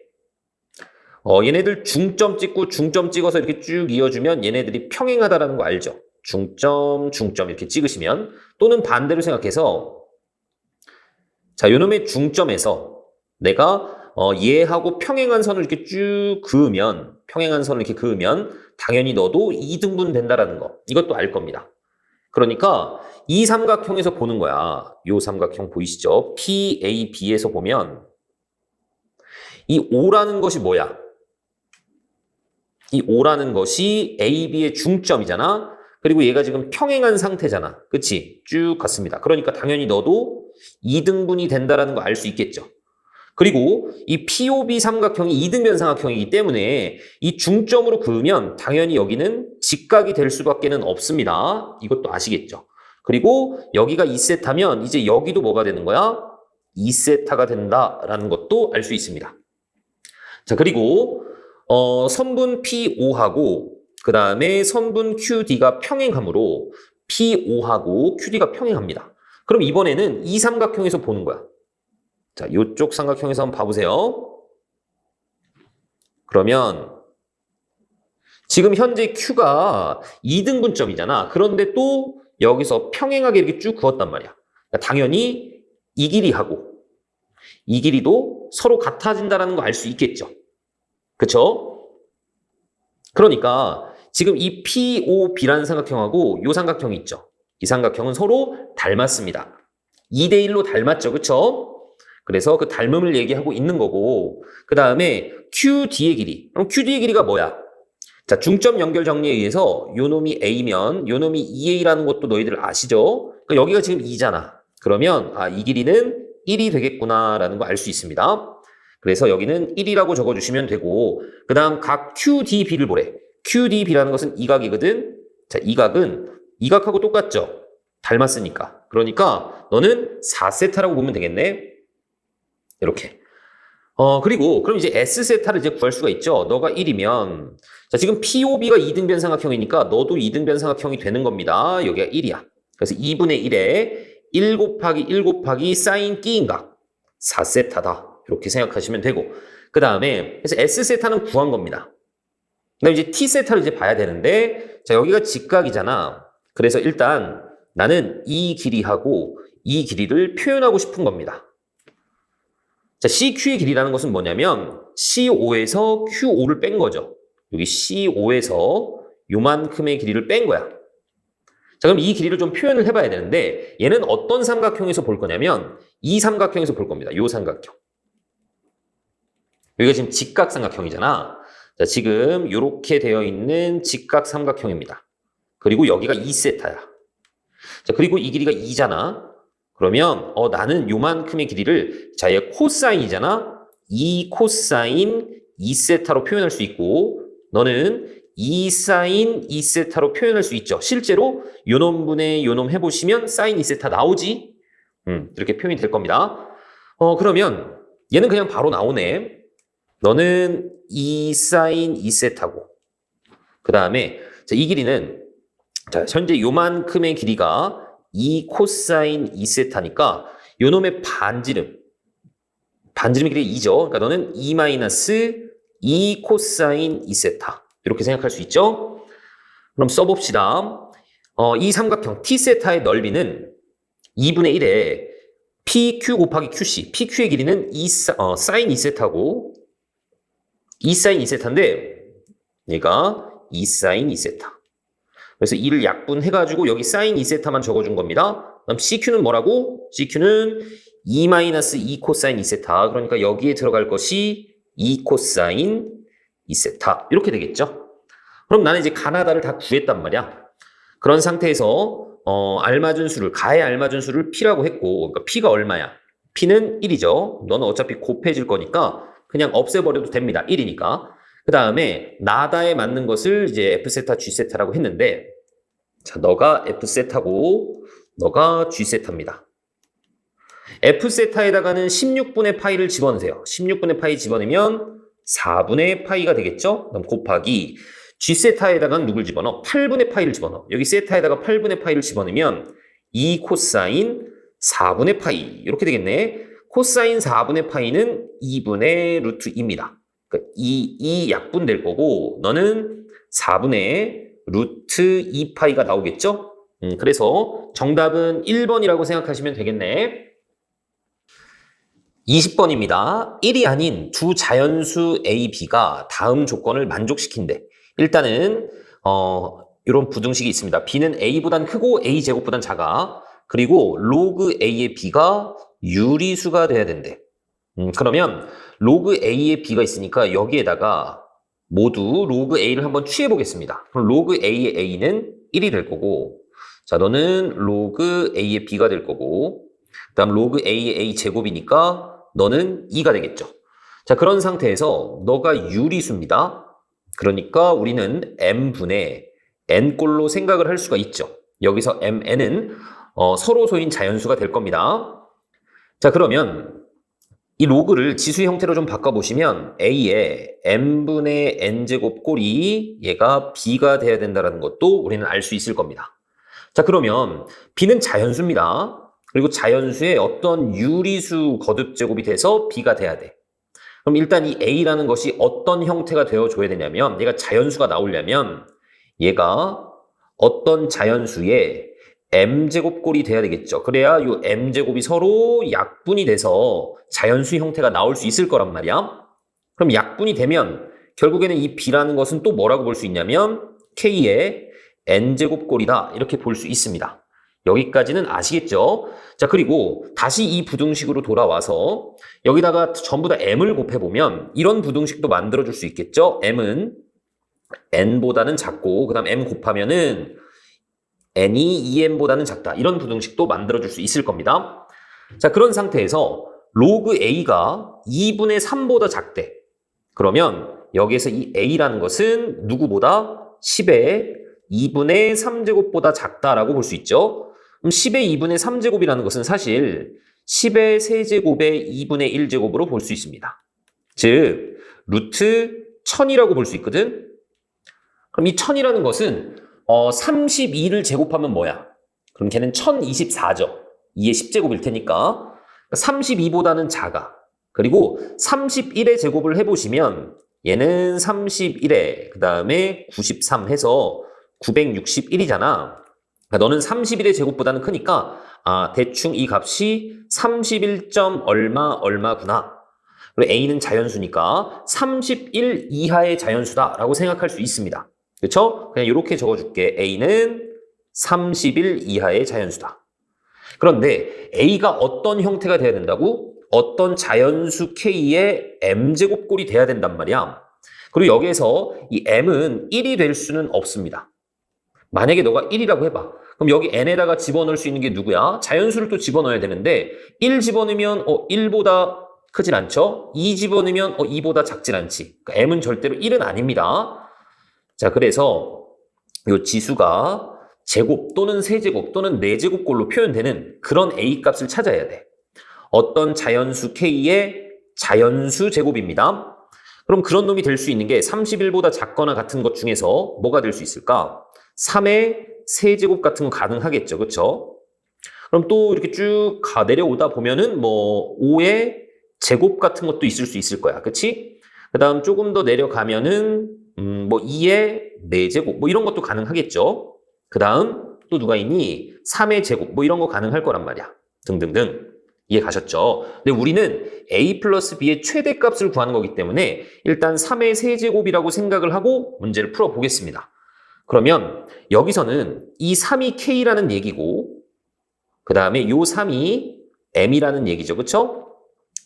얘네들 중점 찍고 중점 찍어서 이렇게 쭉 이어주면 얘네들이 평행하다라는 거 알죠? 중점, 중점 이렇게 찍으시면 또는 반대로 생각해서 자, 요놈의 중점에서 내가 얘하고 평행한 선을 이렇게 쭉 그으면 평행한 선을 이렇게 그으면 당연히 너도 2등분 된다라는 거 이것도 알 겁니다. 그러니까 이 삼각형에서 보는 거야. 요 삼각형 보이시죠? PAB에서 보면 이 O라는 것이 뭐야? 이 O라는 것이 AB의 중점이잖아. 그리고 얘가 지금 평행한 상태잖아. 그치? 쭉 갔습니다. 그러니까 당연히 너도 2등분이 된다는 거 알 수 있겠죠. 그리고 이 POB 삼각형이 2등변 삼각형이기 때문에 이 중점으로 그으면 당연히 여기는 직각이 될 수밖에는 없습니다. 이것도 아시겠죠. 그리고 여기가 2세타면 이제 여기도 뭐가 되는 거야? 2세타가 된다라는 것도 알 수 있습니다. 자, 그리고 선분 P5하고 그 다음에 선분 QD가 평행하므로 P5하고 QD가 평행합니다. 그럼 이번에는 이 삼각형에서 보는 거야. 자, 이쪽 삼각형에서 한번 봐보세요. 그러면 지금 현재 Q가 2등분점이잖아. 그런데 또 여기서 평행하게 이렇게 쭉 그었단 말이야. 그러니까 당연히 이 길이하고 이 길이도 서로 같아진다는 거 알 수 있겠죠. 그쵸? 그러니까 지금 이 POB라는 삼각형하고 이 삼각형이 있죠. 이 삼각형은 서로 닮았습니다. 2대1로 닮았죠. 그쵸? 그래서 그 닮음을 얘기하고 있는 거고 그 다음에 QD의 길이. 그럼 QD의 길이가 뭐야? 자, 중점 연결 정리에 의해서 요 놈이 A면 요 놈이 2A라는 것도 너희들 아시죠? 그러니까 여기가 지금 2잖아. 그러면 이 길이는 1이 되겠구나라는 거 알 수 있습니다. 그래서 여기는 1이라고 적어주시면 되고 그 다음 각 QDB를 보래. QDB라는 것은 이 각이거든. 자, 이 각은 이 각하고 똑같죠? 닮았으니까. 그러니까 너는 4세타라고 보면 되겠네. 이렇게. 그리고 그럼 이제 S세타를 이제 구할 수가 있죠. 너가 1이면 자, 지금 POB가 2등변 삼각형이니까 너도 2등변 삼각형이 되는 겁니다. 여기가 1이야. 그래서 2분의 1에 1 곱하기 1 곱하기 사인 끼인 각 4세타다. 이렇게 생각하시면 되고 그 다음에 그래서 S세타는 구한 겁니다. 그다음에 이제 T세타를 이제 봐야 되는데 자, 여기가 직각이잖아. 그래서 일단 나는 이 길이하고 이 길이를 표현하고 싶은 겁니다. 자, CQ의 길이라는 것은 뭐냐면 C5에서 Q5를 뺀 거죠. 여기 C5에서 요만큼의 길이를 뺀 거야. 자, 그럼 이 길이를 좀 표현을 해봐야 되는데 얘는 어떤 삼각형에서 볼 거냐면 이 삼각형에서 볼 겁니다. 요 삼각형. 여기가 지금 직각 삼각형이잖아. 자, 지금 이렇게 되어 있는 직각 삼각형입니다. 그리고 여기가 2세타야. 자, 그리고 이 길이가 2잖아. 그러면 나는 요만큼의 길이를 자, 얘 코사인이잖아. 2 코사인 2세타로 표현할 수 있고 너는 2 사인 2세타로 표현할 수 있죠. 실제로 요놈분의 요놈 해보시면 사인 2세타 나오지. 이렇게 표현이 될 겁니다. 그러면 얘는 그냥 바로 나오네. 너는 2 사인 2세타고 그 다음에 이 길이는 자, 현재 요만큼의 길이가 2 코사인 2세타니까 요놈의 반지름의 길이가 2죠. 그러니까 너는 2 마이너스 2 코사인 2세타 이렇게 생각할 수 있죠. 그럼 써봅시다. 이 삼각형 T세타의 넓이는 2분의 1에 PQ 곱하기 QC PQ의 길이는 2 사인 2세타고 2 사인 2세타인데 얘가 2 사인 2세타. 그래서 2를 약분해가지고 여기 사인 2세타만 적어준 겁니다. 그럼 CQ는 뭐라고? CQ는 2 마이너스 2 코사인 2세타. 그러니까 여기에 들어갈 것이 2 코사인 2세타. 이렇게 되겠죠? 그럼 나는 이제 가나다를 다 구했단 말이야. 그런 상태에서 알맞은 수를 가에 알맞은 수를 P라고 했고 그러니까 P가 얼마야? P는 1이죠. 너는 어차피 곱해질 거니까 그냥 없애버려도 됩니다. 1이니까. 그 다음에 나다에 맞는 것을 이제 F세타, G세타라고 했는데 자, 너가 F세타고 너가 G세타입니다. F세타에다가는 16분의 파이를 집어넣으세요. 16분의 파이 집어넣으면 4분의 파이가 되겠죠? 그럼 곱하기 G세타에다가는 누굴 집어넣어? 8분의 파이를 집어넣어. 여기 세타에다가 8분의 파이를 집어넣으면 2 코사인 4분의 파이 이렇게 되겠네. 코사인 4분의 파이는 2분의 루트 2입니다. 그러니까 이 약분될 거고 너는 4분의 루트 2파이가 나오겠죠? 그래서 정답은 1번이라고 생각하시면 되겠네. 20번입니다. 1이 아닌 두 자연수 A, B가 다음 조건을 만족시킨대. 일단은 이런 부등식이 있습니다. B는 A보단 크고 A제곱보단 작아. 그리고 로그 A의 B가 유리수가 돼야 된대. 그러면 로그 A의 B가 있으니까 여기에다가 모두 로그 A를 한번 취해 보겠습니다. 그럼 로그 A의 A는 1이 될 거고 자, 너는 로그 A의 B가 될 거고 그 다음 로그 A의 A 제곱이니까 너는 2가 되겠죠. 자, 그런 상태에서 너가 유리수입니다. 그러니까 우리는 M분의 N꼴로 생각을 할 수가 있죠. 여기서 MN은 서로소인 자연수가 될 겁니다. 자, 그러면 이 로그를 지수 형태로 좀 바꿔보시면 A의 N분의 N제곱 꼴이 얘가 B가 돼야 된다는 것도 우리는 알 수 있을 겁니다. 자, 그러면 B는 자연수입니다. 그리고 자연수의 어떤 유리수 거듭제곱이 돼서 B가 돼야 돼. 그럼 일단 이 A라는 것이 어떤 형태가 되어줘야 되냐면 얘가 자연수가 나오려면 얘가 어떤 자연수의 M제곱꼴이 돼야 되겠죠. 그래야 이 M제곱이 서로 약분이 돼서 자연수 형태가 나올 수 있을 거란 말이야. 그럼 약분이 되면 결국에는 이 B라는 것은 또 뭐라고 볼 수 있냐면 K의 N제곱꼴이다. 이렇게 볼 수 있습니다. 여기까지는 아시겠죠? 자, 그리고 다시 이 부등식으로 돌아와서 여기다가 전부 다 M을 곱해보면 이런 부등식도 만들어줄 수 있겠죠? M은 N보다는 작고 그 다음 M 곱하면은 N이 2M보다는 작다. 이런 부등식도 만들어줄 수 있을 겁니다. 자, 그런 상태에서 로그 a가 2분의 3보다 작대. 그러면 여기에서 이 a라는 것은 누구보다 10의 2분의 3제곱보다 작다라고 볼 수 있죠. 그럼 10의 2분의 3제곱이라는 것은 사실 10의 세제곱의 2분의 1제곱으로 볼 수 있습니다. 즉 루트 1000이라고 볼 수 있거든. 그럼 이 1000이라는 것은 32를 제곱하면 뭐야? 그럼 걔는 1024죠. 2의 10제곱일 테니까 32보다는 작아. 그리고 31의 제곱을 해보시면 얘는 31에 그 다음에 93 해서 961이잖아. 그러니까 너는 31의 제곱보다는 크니까 대충 이 값이 31. 얼마구나. 그리고 a는 자연수니까 31 이하의 자연수다라고 생각할 수 있습니다. 그렇죠? 그냥 이렇게 적어줄게. a는 31 이하의 자연수다. 그런데 a가 어떤 형태가 돼야 된다고? 어떤 자연수 k의 m제곱꼴이 돼야 된단 말이야. 그리고 여기에서 이 m은 1이 될 수는 없습니다. 만약에 너가 1이라고 해봐. 그럼 여기 n에다가 집어넣을 수 있는 게 누구야? 자연수를 또 집어넣어야 되는데 1 집어넣으면 1보다 크질 않죠? 2 집어넣으면 2보다 작질 않지. 그러니까 m은 절대로 1은 아닙니다. 자, 그래서 이 지수가 제곱 또는 세제곱 또는 네제곱꼴로 표현되는 그런 a 값을 찾아야 돼. 어떤 자연수 k의 자연수 제곱입니다. 그럼 그런 놈이 될 수 있는 게 31보다 작거나 같은 것 중에서 뭐가 될 수 있을까? 3의 세제곱 같은 거 가능하겠죠. 그렇죠? 그럼 또 이렇게 쭉 내려오다 보면은 5의 제곱 같은 것도 있을 수 있을 거야. 그치? 그 다음 조금 더 내려가면은 2의 4제곱 이런 것도 가능하겠죠. 그 다음 또 누가 있니? 3의 제곱 이런 거 가능할 거란 말이야. 등등등. 이해 가셨죠? 근데 우리는 a 플러스 b의 최대값을 구하는 거기 때문에 일단 3의 세제곱이라고 생각을 하고 문제를 풀어보겠습니다. 그러면 여기서는 이 3이 k라는 얘기고 그 다음에 요 3이 m이라는 얘기죠. 그쵸?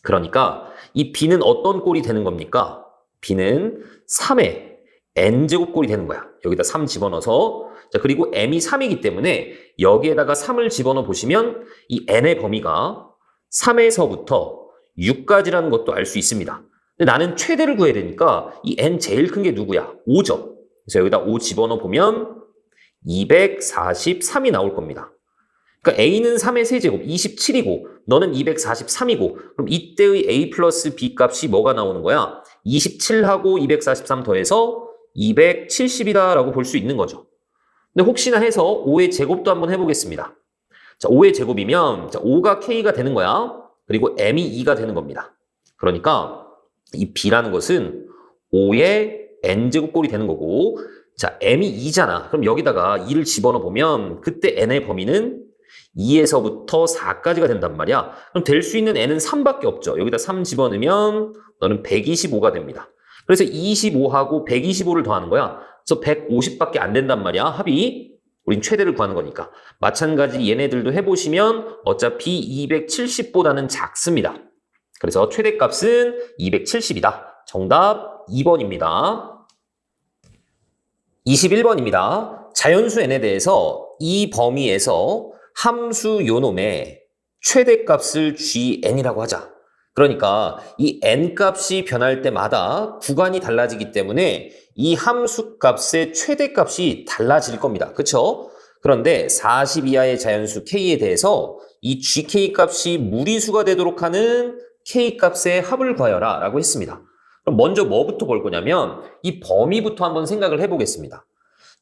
그러니까 이 b는 어떤 꼴이 되는 겁니까? b는 3의 n제곱 꼴이 되는 거야. 여기다 3 집어넣어서 자 그리고 m이 3이기 때문에 여기에다가 3을 집어넣어 보시면 이 n의 범위가 3에서부터 6까지라는 것도 알 수 있습니다. 근데 나는 최대를 구해야 되니까 이 n 제일 큰 게 누구야? 5죠. 그래서 여기다 5 집어넣어 보면 243이 나올 겁니다. 그러니까 a는 3의 세제곱 27이고 너는 243이고 그럼 이때의 a 플러스 b 값이 뭐가 나오는 거야? 27하고 243 더해서 270이다 라고 볼 수 있는 거죠. 근데 혹시나 해서 5의 제곱도 한번 해보겠습니다. 자, 5의 제곱이면 5가 k가 되는 거야. 그리고 m이 2가 되는 겁니다. 그러니까 이 b라는 것은 5의 n제곱꼴이 되는 거고 자, m이 2잖아. 그럼 여기다가 2를 집어넣어 보면 그때 n의 범위는 2에서부터 4까지가 된단 말이야. 그럼 될 수 있는 n은 3밖에 없죠. 여기다 3 집어넣으면 너는 125가 됩니다. 그래서 25하고 125를 더하는 거야. 그래서 150밖에 안 된단 말이야. 합이. 우린 최대를 구하는 거니까. 마찬가지 얘네들도 해보시면 어차피 270보다는 작습니다. 그래서 최대값은 270이다. 정답 2번입니다. 21번입니다. 자연수 n에 대해서 이 범위에서 함수 요놈의 최대값을 gn이라고 하자. 그러니까 이 n값이 변할 때마다 구간이 달라지기 때문에 이 함수 값의 최대값이 달라질 겁니다. 그렇죠? 그런데 40 이하의 자연수 k에 대해서 이 gk 값이 무리수가 되도록 하는 k 값의 합을 구하여라 라고 했습니다. 그럼 먼저 뭐부터 볼 거냐면 이 범위부터 한번 생각을 해보겠습니다.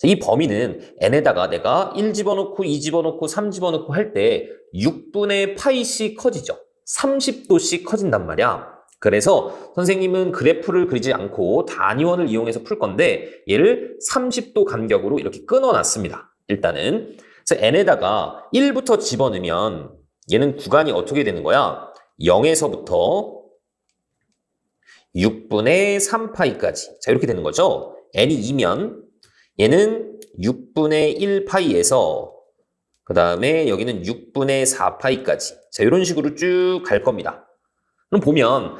이 범위는 n에다가 내가 1 집어넣고 2 집어넣고 3 집어넣고 할 때 6분의 파이씩 커지죠. 30도씩 커진단 말이야. 그래서 선생님은 그래프를 그리지 않고 단위원을 이용해서 풀 건데 얘를 30도 간격으로 이렇게 끊어놨습니다. 일단은 그래서 n에다가 1부터 집어넣으면 얘는 구간이 어떻게 되는 거야? 0에서부터 6분의 3파이까지 자 이렇게 되는 거죠. n이 2면 얘는 6분의 1파이에서 그 다음에 여기는 6분의 4파이까지 자 이런 식으로 쭉 갈 겁니다. 그럼 보면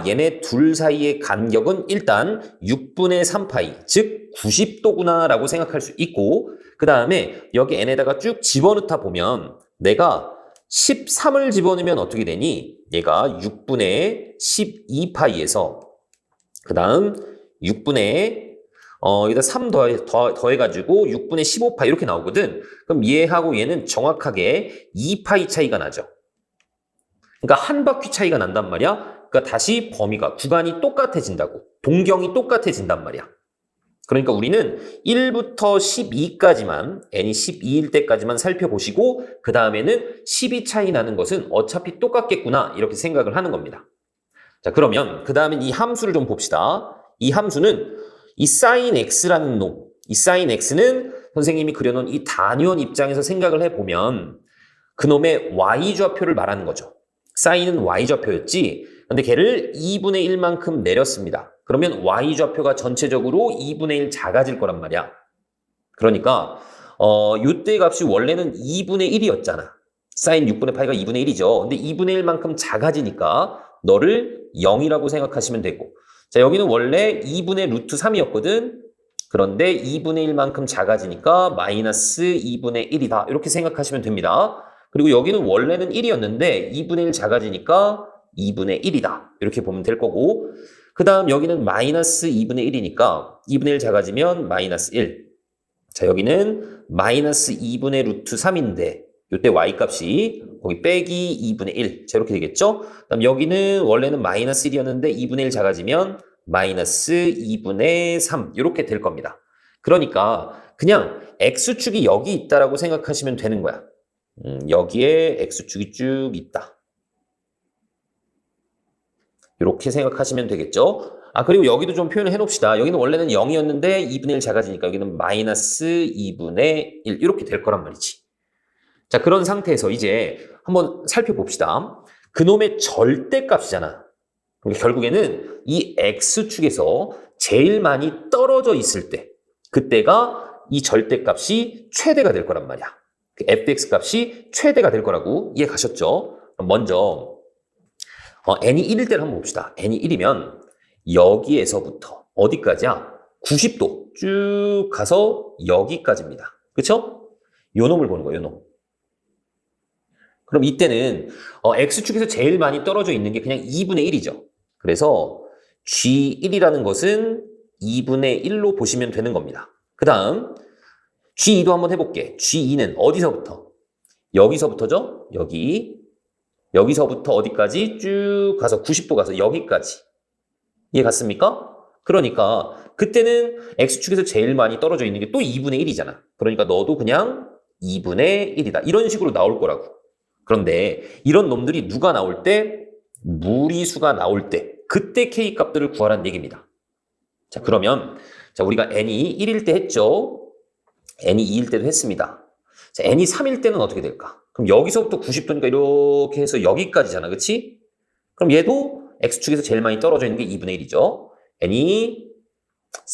얘네 둘 사이의 간격은 일단 6분의 3파이 즉 90도구나 라고 생각할 수 있고 그 다음에 여기 n에다가 쭉 집어넣다 보면 내가 13을 집어넣으면 어떻게 되니? 얘가 6분의 12파이에서 그 다음 6분의 여기다 3 더해가지고 6분의 15파이 이렇게 나오거든. 그럼 얘하고 얘는 정확하게 2파이 차이가 나죠. 그러니까 한 바퀴 차이가 난단 말이야. 그러니까 다시 범위가 구간이 똑같아진다고. 동경이 똑같아진단 말이야. 그러니까 우리는 1부터 12까지만 n이 12일 때까지만 살펴보시고 그 다음에는 12 차이 나는 것은 어차피 똑같겠구나 이렇게 생각을 하는 겁니다. 자, 그러면 그 다음엔 이 함수를 좀 봅시다. 이 함수는 이 sin x라는 놈, 이 sin x는 선생님이 그려놓은 이 단위원 입장에서 생각을 해보면 그놈의 y좌표를 말하는 거죠. sin은 y좌표였지. 근데 걔를 2분의 1만큼 내렸습니다. 그러면 y좌표가 전체적으로 2분의 1 작아질 거란 말이야. 그러니까 요때 값이 원래는 2분의 1이었잖아. sin 6분의 파이가 2분의 1이죠. 근데 2분의 1만큼 작아지니까 너를 0이라고 생각하시면 되고, 자, 여기는 원래 2분의 루트 3이었거든. 그런데 2분의 1만큼 작아지니까 마이너스 2분의 1이다. 이렇게 생각하시면 됩니다. 그리고 여기는 원래는 1이었는데 2분의 1 작아지니까 2분의 1이다. 이렇게 보면 될 거고, 그 다음 여기는 마이너스 2분의 1이니까 2분의 1 작아지면 마이너스 1. 자, 여기는 마이너스 2분의 루트 3인데 이때 y값이 거기 빼기 2분의 1. 자, 이렇게 되겠죠? 그다음 여기는 원래는 마이너스 1이었는데 2분의 1 작아지면 마이너스 2분의 3. 이렇게 될 겁니다. 그러니까 그냥 x축이 여기 있다라고 생각하시면 되는 거야. 여기에 x축이 쭉 있다. 이렇게 생각하시면 되겠죠? 아, 그리고 여기도 좀 표현을 해놓읍시다. 여기는 원래는 0이었는데 2분의 1 작아지니까 여기는 마이너스 2분의 1 이렇게 될 거란 말이지. 자, 그런 상태에서 이제 한번 살펴봅시다. 그놈의 절대값이잖아. 그러니까 결국에는 이 x축에서 제일 많이 떨어져 있을 때 그때가 이 절대값이 최대가 될 거란 말이야. 그 fx 값이 최대가 될 거라고 이해 가셨죠? 그럼 먼저 n이 1일 때를 한번 봅시다. n이 1이면 여기에서부터 어디까지야? 90도 쭉 가서 여기까지입니다. 그쵸? 요 놈을 보는 거예요, 요 놈. 그럼 이때는 x축에서 제일 많이 떨어져 있는 게 그냥 2분의 1이죠. 그래서 g1이라는 것은 2분의 1로 보시면 되는 겁니다. 그 다음 g2도 한번 해볼게. g2는 어디서부터? 여기서부터죠? 여기서부터 어디까지? 쭉 가서 90도 가서 여기까지. 이해 갔습니까? 그러니까 그때는 x축에서 제일 많이 떨어져 있는 게 또 2분의 1이잖아. 그러니까 너도 그냥 2분의 1이다. 이런 식으로 나올 거라고. 그런데 이런 놈들이 누가 나올 때? 무리수가 나올 때. 그때 k 값들을 구하라는 얘기입니다. 자, 그러면 자, 우리가 n이 1일 때 했죠. n이 2일 때도 했습니다. 자, n이 3일 때는 어떻게 될까? 그럼 여기서부터 90도니까 이렇게 해서 여기까지잖아. 그치? 그럼 얘도 x축에서 제일 많이 떨어져 있는 게 2분의 1이죠. n이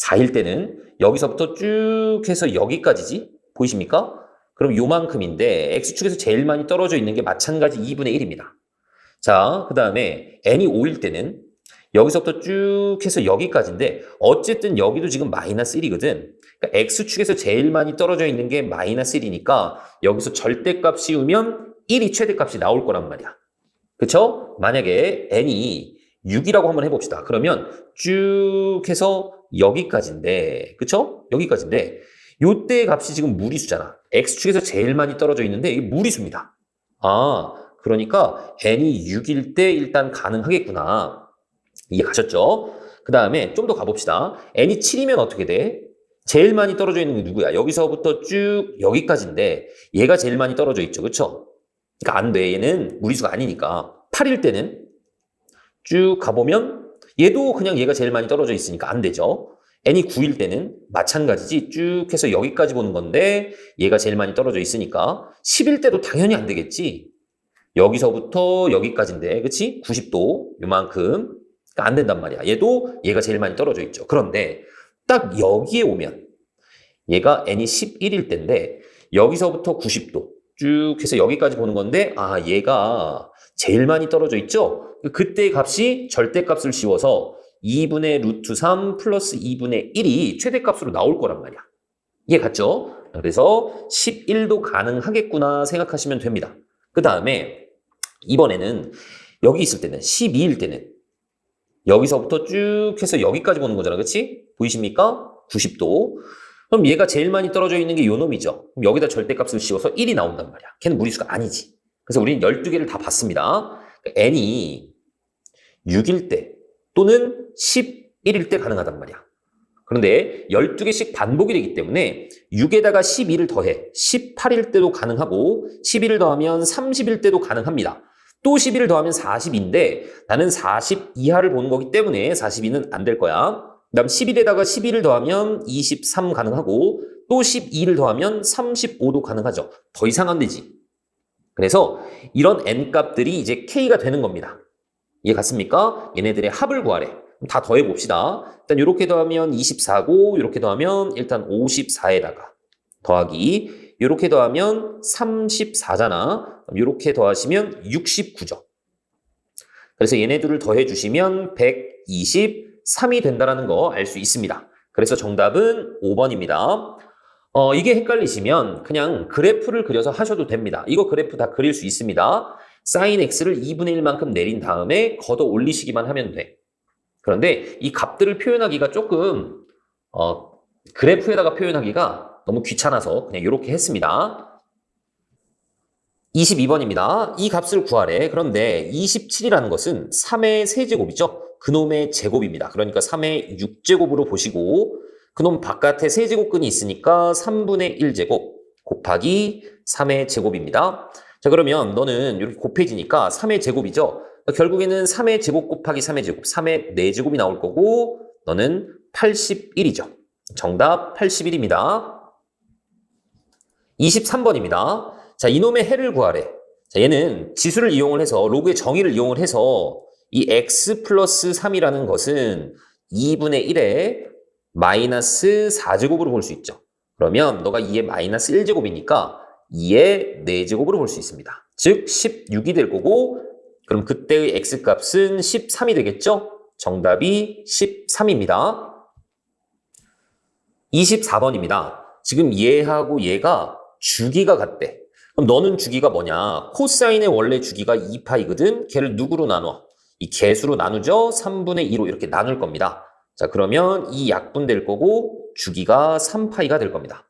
4일 때는 여기서부터 쭉 해서 여기까지지? 보이십니까? 그럼 요만큼인데 x축에서 제일 많이 떨어져 있는 게 마찬가지 2분의 1입니다. 자, 그 다음에 n이 5일 때는 여기서부터 쭉 해서 여기까지인데 어쨌든 여기도 지금 마이너스 1이거든. 그러니까 x축에서 제일 많이 떨어져 있는 게 마이너스 1이니까 여기서 절대값 씌우면 1이 최대값이 나올 거란 말이야. 그쵸? 만약에 n이 6이라고 한번 해봅시다. 그러면 쭉 해서 여기까지인데, 그쵸? 여기까지인데 요때 값이 지금 무리수잖아. x축에서 제일 많이 떨어져 있는데 이게 무리수입니다. 아, 그러니까 n이 6일 때 일단 가능하겠구나. 이해 가셨죠? 그 다음에 좀 더 가봅시다. n이 7이면 어떻게 돼? 제일 많이 떨어져 있는 게 누구야? 여기서부터 쭉 여기까지인데 얘가 제일 많이 떨어져 있죠. 그쵸? 그러니까 안 돼. 얘는 무리수가 아니니까. 8일 때는 쭉 가보면 얘도 그냥 얘가 제일 많이 떨어져 있으니까 안 되죠. n이 9일 때는 마찬가지지. 쭉 해서 여기까지 보는 건데 얘가 제일 많이 떨어져 있으니까 10일 때도 당연히 안 되겠지. 여기서부터 여기까지인데 그치? 90도 요만큼. 그러니까 안 된단 말이야. 얘도 얘가 제일 많이 떨어져 있죠. 그런데 딱 여기에 오면 얘가 n이 11일 때인데 여기서부터 90도 쭉 해서 여기까지 보는 건데 아, 얘가 제일 많이 떨어져 있죠? 그때 값이 절대값을 씌워서 2분의 루트 3 플러스 2분의 1이 최대값으로 나올 거란 말이야. 이해 갔죠? 그래서 11도 가능하겠구나 생각하시면 됩니다. 그 다음에 이번에는 여기 있을 때는 12일 때는 여기서부터 쭉 해서 여기까지 보는 거잖아. 그치? 보이십니까? 90도. 그럼 얘가 제일 많이 떨어져 있는 게 요 놈이죠. 그럼 여기다 절대값을 씌워서 1이 나온단 말이야. 걔는 무리수가 아니지. 그래서 우리는 12개를 다 봤습니다. n이 6일 때 또는 11일 때 가능하단 말이야. 그런데 12개씩 반복이 되기 때문에 6에다가 12를 더해 18일 때도 가능하고 11을 더하면 30일 때도 가능합니다. 또 11을 더하면 40인데 나는 40 이하를 보는 거기 때문에 42는 안 될 거야. 그 다음 11에다가 12를 더하면 23 가능하고 또 12를 더하면 35도 가능하죠. 더 이상 안 되지. 그래서 이런 n값들이 이제 k가 되는 겁니다. 이해 갔습니까? 얘네들의 합을 구하래. 다 더해봅시다. 일단 이렇게 더하면 24고 이렇게 더하면 일단 54에다가 더하기 이렇게 더하면 34잖아. 이렇게 더하시면 69죠. 그래서 얘네들을 더해주시면 123이 된다는 거 알 수 있습니다. 그래서 정답은 5번입니다. 이게 헷갈리시면 그냥 그래프를 그려서 하셔도 됩니다. 이거 그래프 다 그릴 수 있습니다. sin x를 2분의 1만큼 내린 다음에 걷어 올리시기만 하면 돼. 그런데 이 값들을 표현하기가 조금 그래프에다가 표현하기가 너무 귀찮아서 그냥 이렇게 했습니다. 22번입니다. 이 값을 구하래. 그런데 27이라는 것은 3의 세제곱이죠. 그놈의 제곱입니다. 그러니까 3의 6제곱으로 보시고 그놈 바깥에 세제곱근이 있으니까 3분의 1제곱 곱하기 3의 제곱입니다. 자, 그러면 너는 이렇게 곱해지니까 3의 제곱이죠. 결국에는 3의 제곱 곱하기 3의 제곱, 3의 4제곱이 나올 거고 너는 81이죠. 정답 81입니다. 23번입니다. 자, 이놈의 해를 구하래. 자, 얘는 지수를 이용을 해서 로그의 정의를 이용을 해서 이 x 플러스 3이라는 것은 2분의 1에 마이너스 4제곱으로 볼 수 있죠. 그러면 너가 2의 마이너스 1제곱이니까 2의 4제곱으로 볼 수 있습니다. 즉 16이 될 거고 그럼 그때의 x값은 13이 되겠죠? 정답이 13입니다. 24번입니다. 지금 얘하고 얘가 주기가 같대. 그럼 너는 주기가 뭐냐? 코사인의 원래 주기가 2파이거든. 걔를 누구로 나눠? 이 개수로 나누죠? 3분의 2로 이렇게 나눌 겁니다. 자, 그러면 이 약분될 거고 주기가 3파이가 될 겁니다.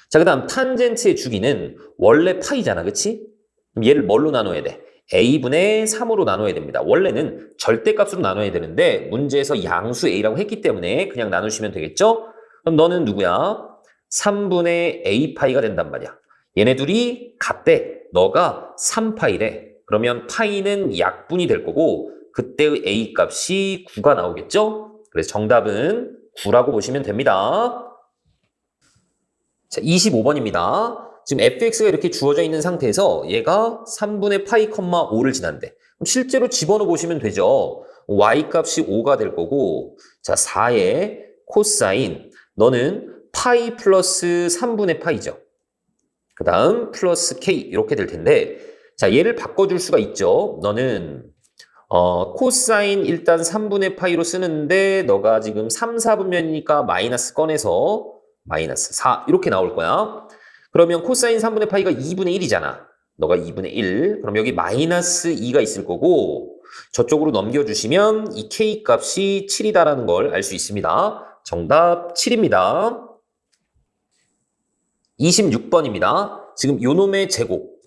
자, 그 다음 탄젠트의 주기는 원래 파이잖아. 그치? 그럼 얘를 뭘로 나눠야 돼? a분의 3으로 나눠야 됩니다. 원래는 절대값으로 나눠야 되는데 문제에서 양수 a라고 했기 때문에 그냥 나누시면 되겠죠? 그럼 너는 누구야? 3분의 a파이가 된단 말이야. 얘네 둘이 같대. 너가 3파이래. 그러면 파이는 약분이 될 거고 그때의 a 값이 9가 나오겠죠? 그래서 정답은 9라고 보시면 됩니다. 자, 25번입니다. 지금 fx가 이렇게 주어져 있는 상태에서 얘가 3분의 파이, 5를 지난대. 그럼 실제로 집어넣어 보시면 되죠. y 값이 5가 될 거고, 자, 4의 코사인. 너는 파이 플러스 3분의 파이죠. 그 다음 플러스 k 이렇게 될 텐데, 자, 얘를 바꿔줄 수가 있죠. 너는 코사인 일단 3분의 파이로 쓰는데 너가 지금 3, 4분면이니까 마이너스 꺼내서 마이너스 4 이렇게 나올 거야. 그러면 코사인 3분의 파이가 2분의 1이잖아. 너가 2분의 1. 그럼 여기 마이너스 2가 있을 거고 저쪽으로 넘겨주시면 이 k 값이 7이다라는 걸 알 수 있습니다. 정답 7입니다. 26번입니다. 지금 요놈의 제곱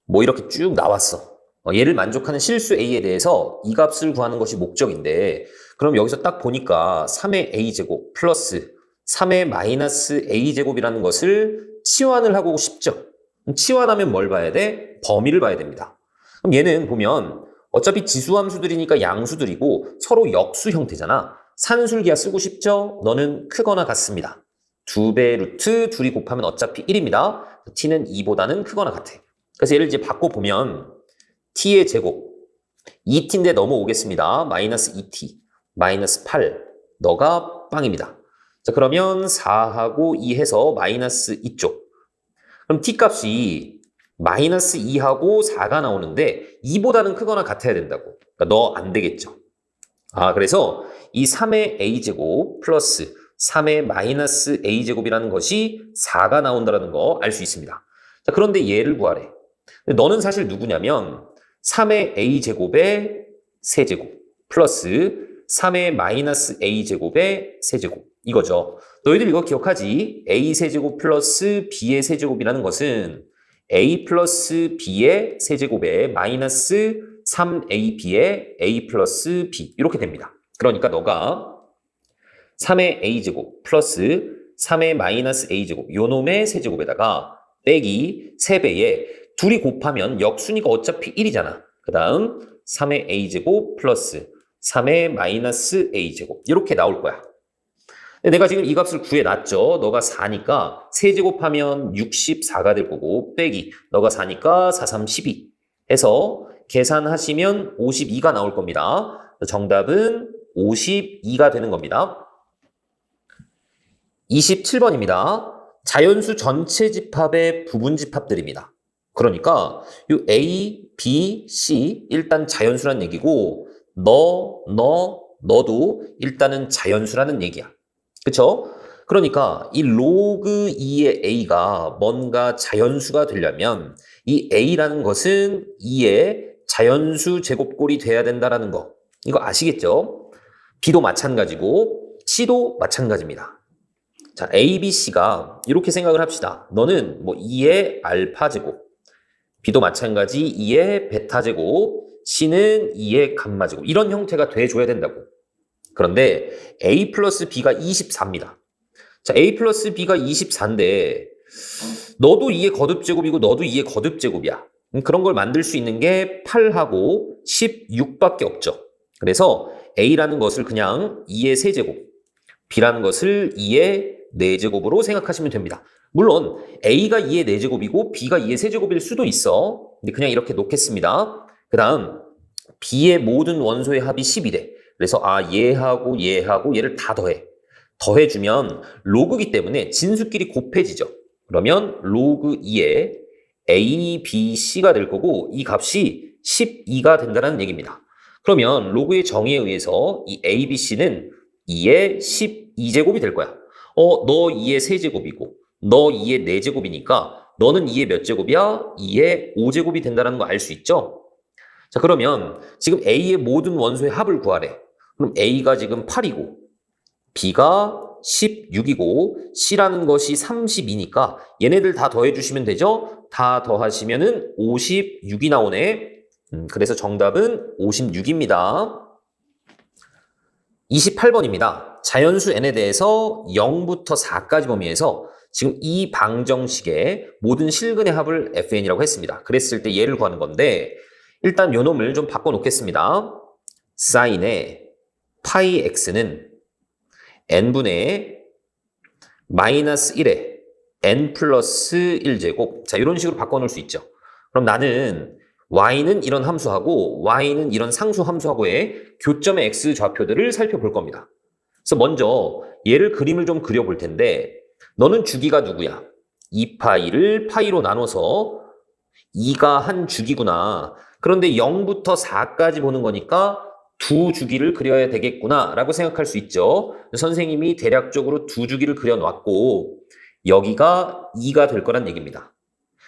뭐 이렇게 쭉 나왔어. 얘를 만족하는 실수 a에 대해서 이 값을 구하는 것이 목적인데 그럼 여기서 딱 보니까 3의 a제곱 플러스 3의 마이너스 a제곱이라는 것을 치환을 하고 싶죠. 그럼 치환하면 뭘 봐야 돼? 범위를 봐야 됩니다. 그럼 얘는 보면 어차피 지수함수들이니까 양수들이고 서로 역수 형태잖아. 산술기하 쓰고 싶죠? 너는 크거나 같습니다. 2배 루트 둘이 곱하면 어차피 1입니다. t는 2보다는 크거나 같아. 그래서 얘를 이제 바꿔보면 t의 제곱 2t인데 넘어오겠습니다. 마이너스 2t 마이너스 8 너가 빵입니다. 자, 그러면 4하고 2 해서 마이너스 2쪽. 그럼 t 값이 마이너스 2하고 4가 나오는데 2보다는 크거나 같아야 된다고. 그러니까 너 안 되겠죠. 아, 그래서 이 3의 a제곱 플러스 3의 마이너스 a제곱이라는 것이 4가 나온다는 거 알 수 있습니다. 자, 그런데 얘를 구하래. 근데 너는 사실 누구냐면 3의 a제곱의 세제곱 플러스 3의 마이너스 a제곱의 세제곱 이거죠. 너희들 이거 기억하지? a 세제곱 플러스 b의 세제곱이라는 것은 a 플러스 b의 세제곱에 마이너스 3ab의 a 플러스 b 이렇게 됩니다. 그러니까 너가 3의 a제곱 플러스 3의 마이너스 a제곱 요 놈의 세제곱에다가 빼기 3배에 둘이 곱하면 역순위가 어차피 1이잖아. 그 다음 3의 a제곱 플러스 3의 마이너스 a제곱 이렇게 나올 거야. 내가 지금 이 값을 구해놨죠. 너가 4니까 세제곱하면 64가 될 거고 빼기 너가 4니까 4, 3, 12 해서 계산하시면 52가 나올 겁니다. 정답은 52가 되는 겁니다. 27번입니다. 자연수 전체 집합의 부분 집합들입니다. 그러니까 이 A, B, C 일단 자연수란 얘기고 너도 일단은 자연수라는 얘기야. 그쵸? 그러니까 이 로그 2의 A가 뭔가 자연수가 되려면 이 A라는 것은 2의 자연수 제곱꼴이 돼야 된다라는 거. 이거 아시겠죠? B도 마찬가지고 C도 마찬가지입니다. 자, A, B, C가 이렇게 생각을 합시다. 너는 뭐 2의 알파 제곱, B도 마찬가지 2의 베타 제곱, C는 2의 감마 제곱 이런 형태가 돼줘야 된다고. 그런데 A 플러스 B가 24입니다. 자, A 플러스 B가 24인데 너도 2의 거듭제곱이고 너도 2의 거듭제곱이야. 그런 걸 만들 수 있는 게 8하고 16밖에 없죠. 그래서 A라는 것을 그냥 2의 세제곱, B라는 것을 2의 4제곱으로 생각하시면 됩니다. 물론 A가 2의 4제곱이고 B가 2의 세제곱일 수도 있어. 근데 그냥 이렇게 놓겠습니다. 그 다음 B의 모든 원소의 합이 12대. 그래서 얘하고 얘를 다 더해주면 로그이기 때문에 진수끼리 곱해지죠. 그러면 로그 2의 A, B, C가 될 거고 이 값이 12가 된다는 얘기입니다. 그러면 로그의 정의에 의해서 이 A, B, C는 2의 12제곱이 될 거야. 너 2의 세제곱이고 너 2의 4제곱이니까 너는 2의 몇 제곱이야? 2의 5제곱이 된다는 거 알 수 있죠? 자, 그러면 지금 A의 모든 원소의 합을 구하래. 그럼 A가 지금 8이고 B가 16이고 C라는 것이 32니까 얘네들 다 더해주시면 되죠? 다 더하시면은 56이 나오네. 그래서 정답은 56입니다. 28번입니다. 자연수 n에 대해서 0부터 4까지 범위에서 지금 이 방정식의 모든 실근의 합을 fn이라고 했습니다. 그랬을 때 얘를 구하는 건데 일단 요 놈을 좀 바꿔놓겠습니다. 사인의 파이 x는 n분의 마이너스 1에 n 플러스 1제곱 자 이런 식으로 바꿔놓을 수 있죠. 그럼 나는 y는 이런 함수하고 y는 이런 상수 함수하고의 교점의 x 좌표들을 살펴볼 겁니다. 그래서 먼저 얘를 그림을 좀 그려볼 텐데 너는 주기가 누구야? 2파이를 파이로 나눠서 2가 한 주기구나. 그런데 0부터 4까지 보는 거니까 두 주기를 그려야 되겠구나 라고 생각할 수 있죠. 선생님이 대략적으로 두 주기를 그려놨고 여기가 2가 될 거란 얘기입니다.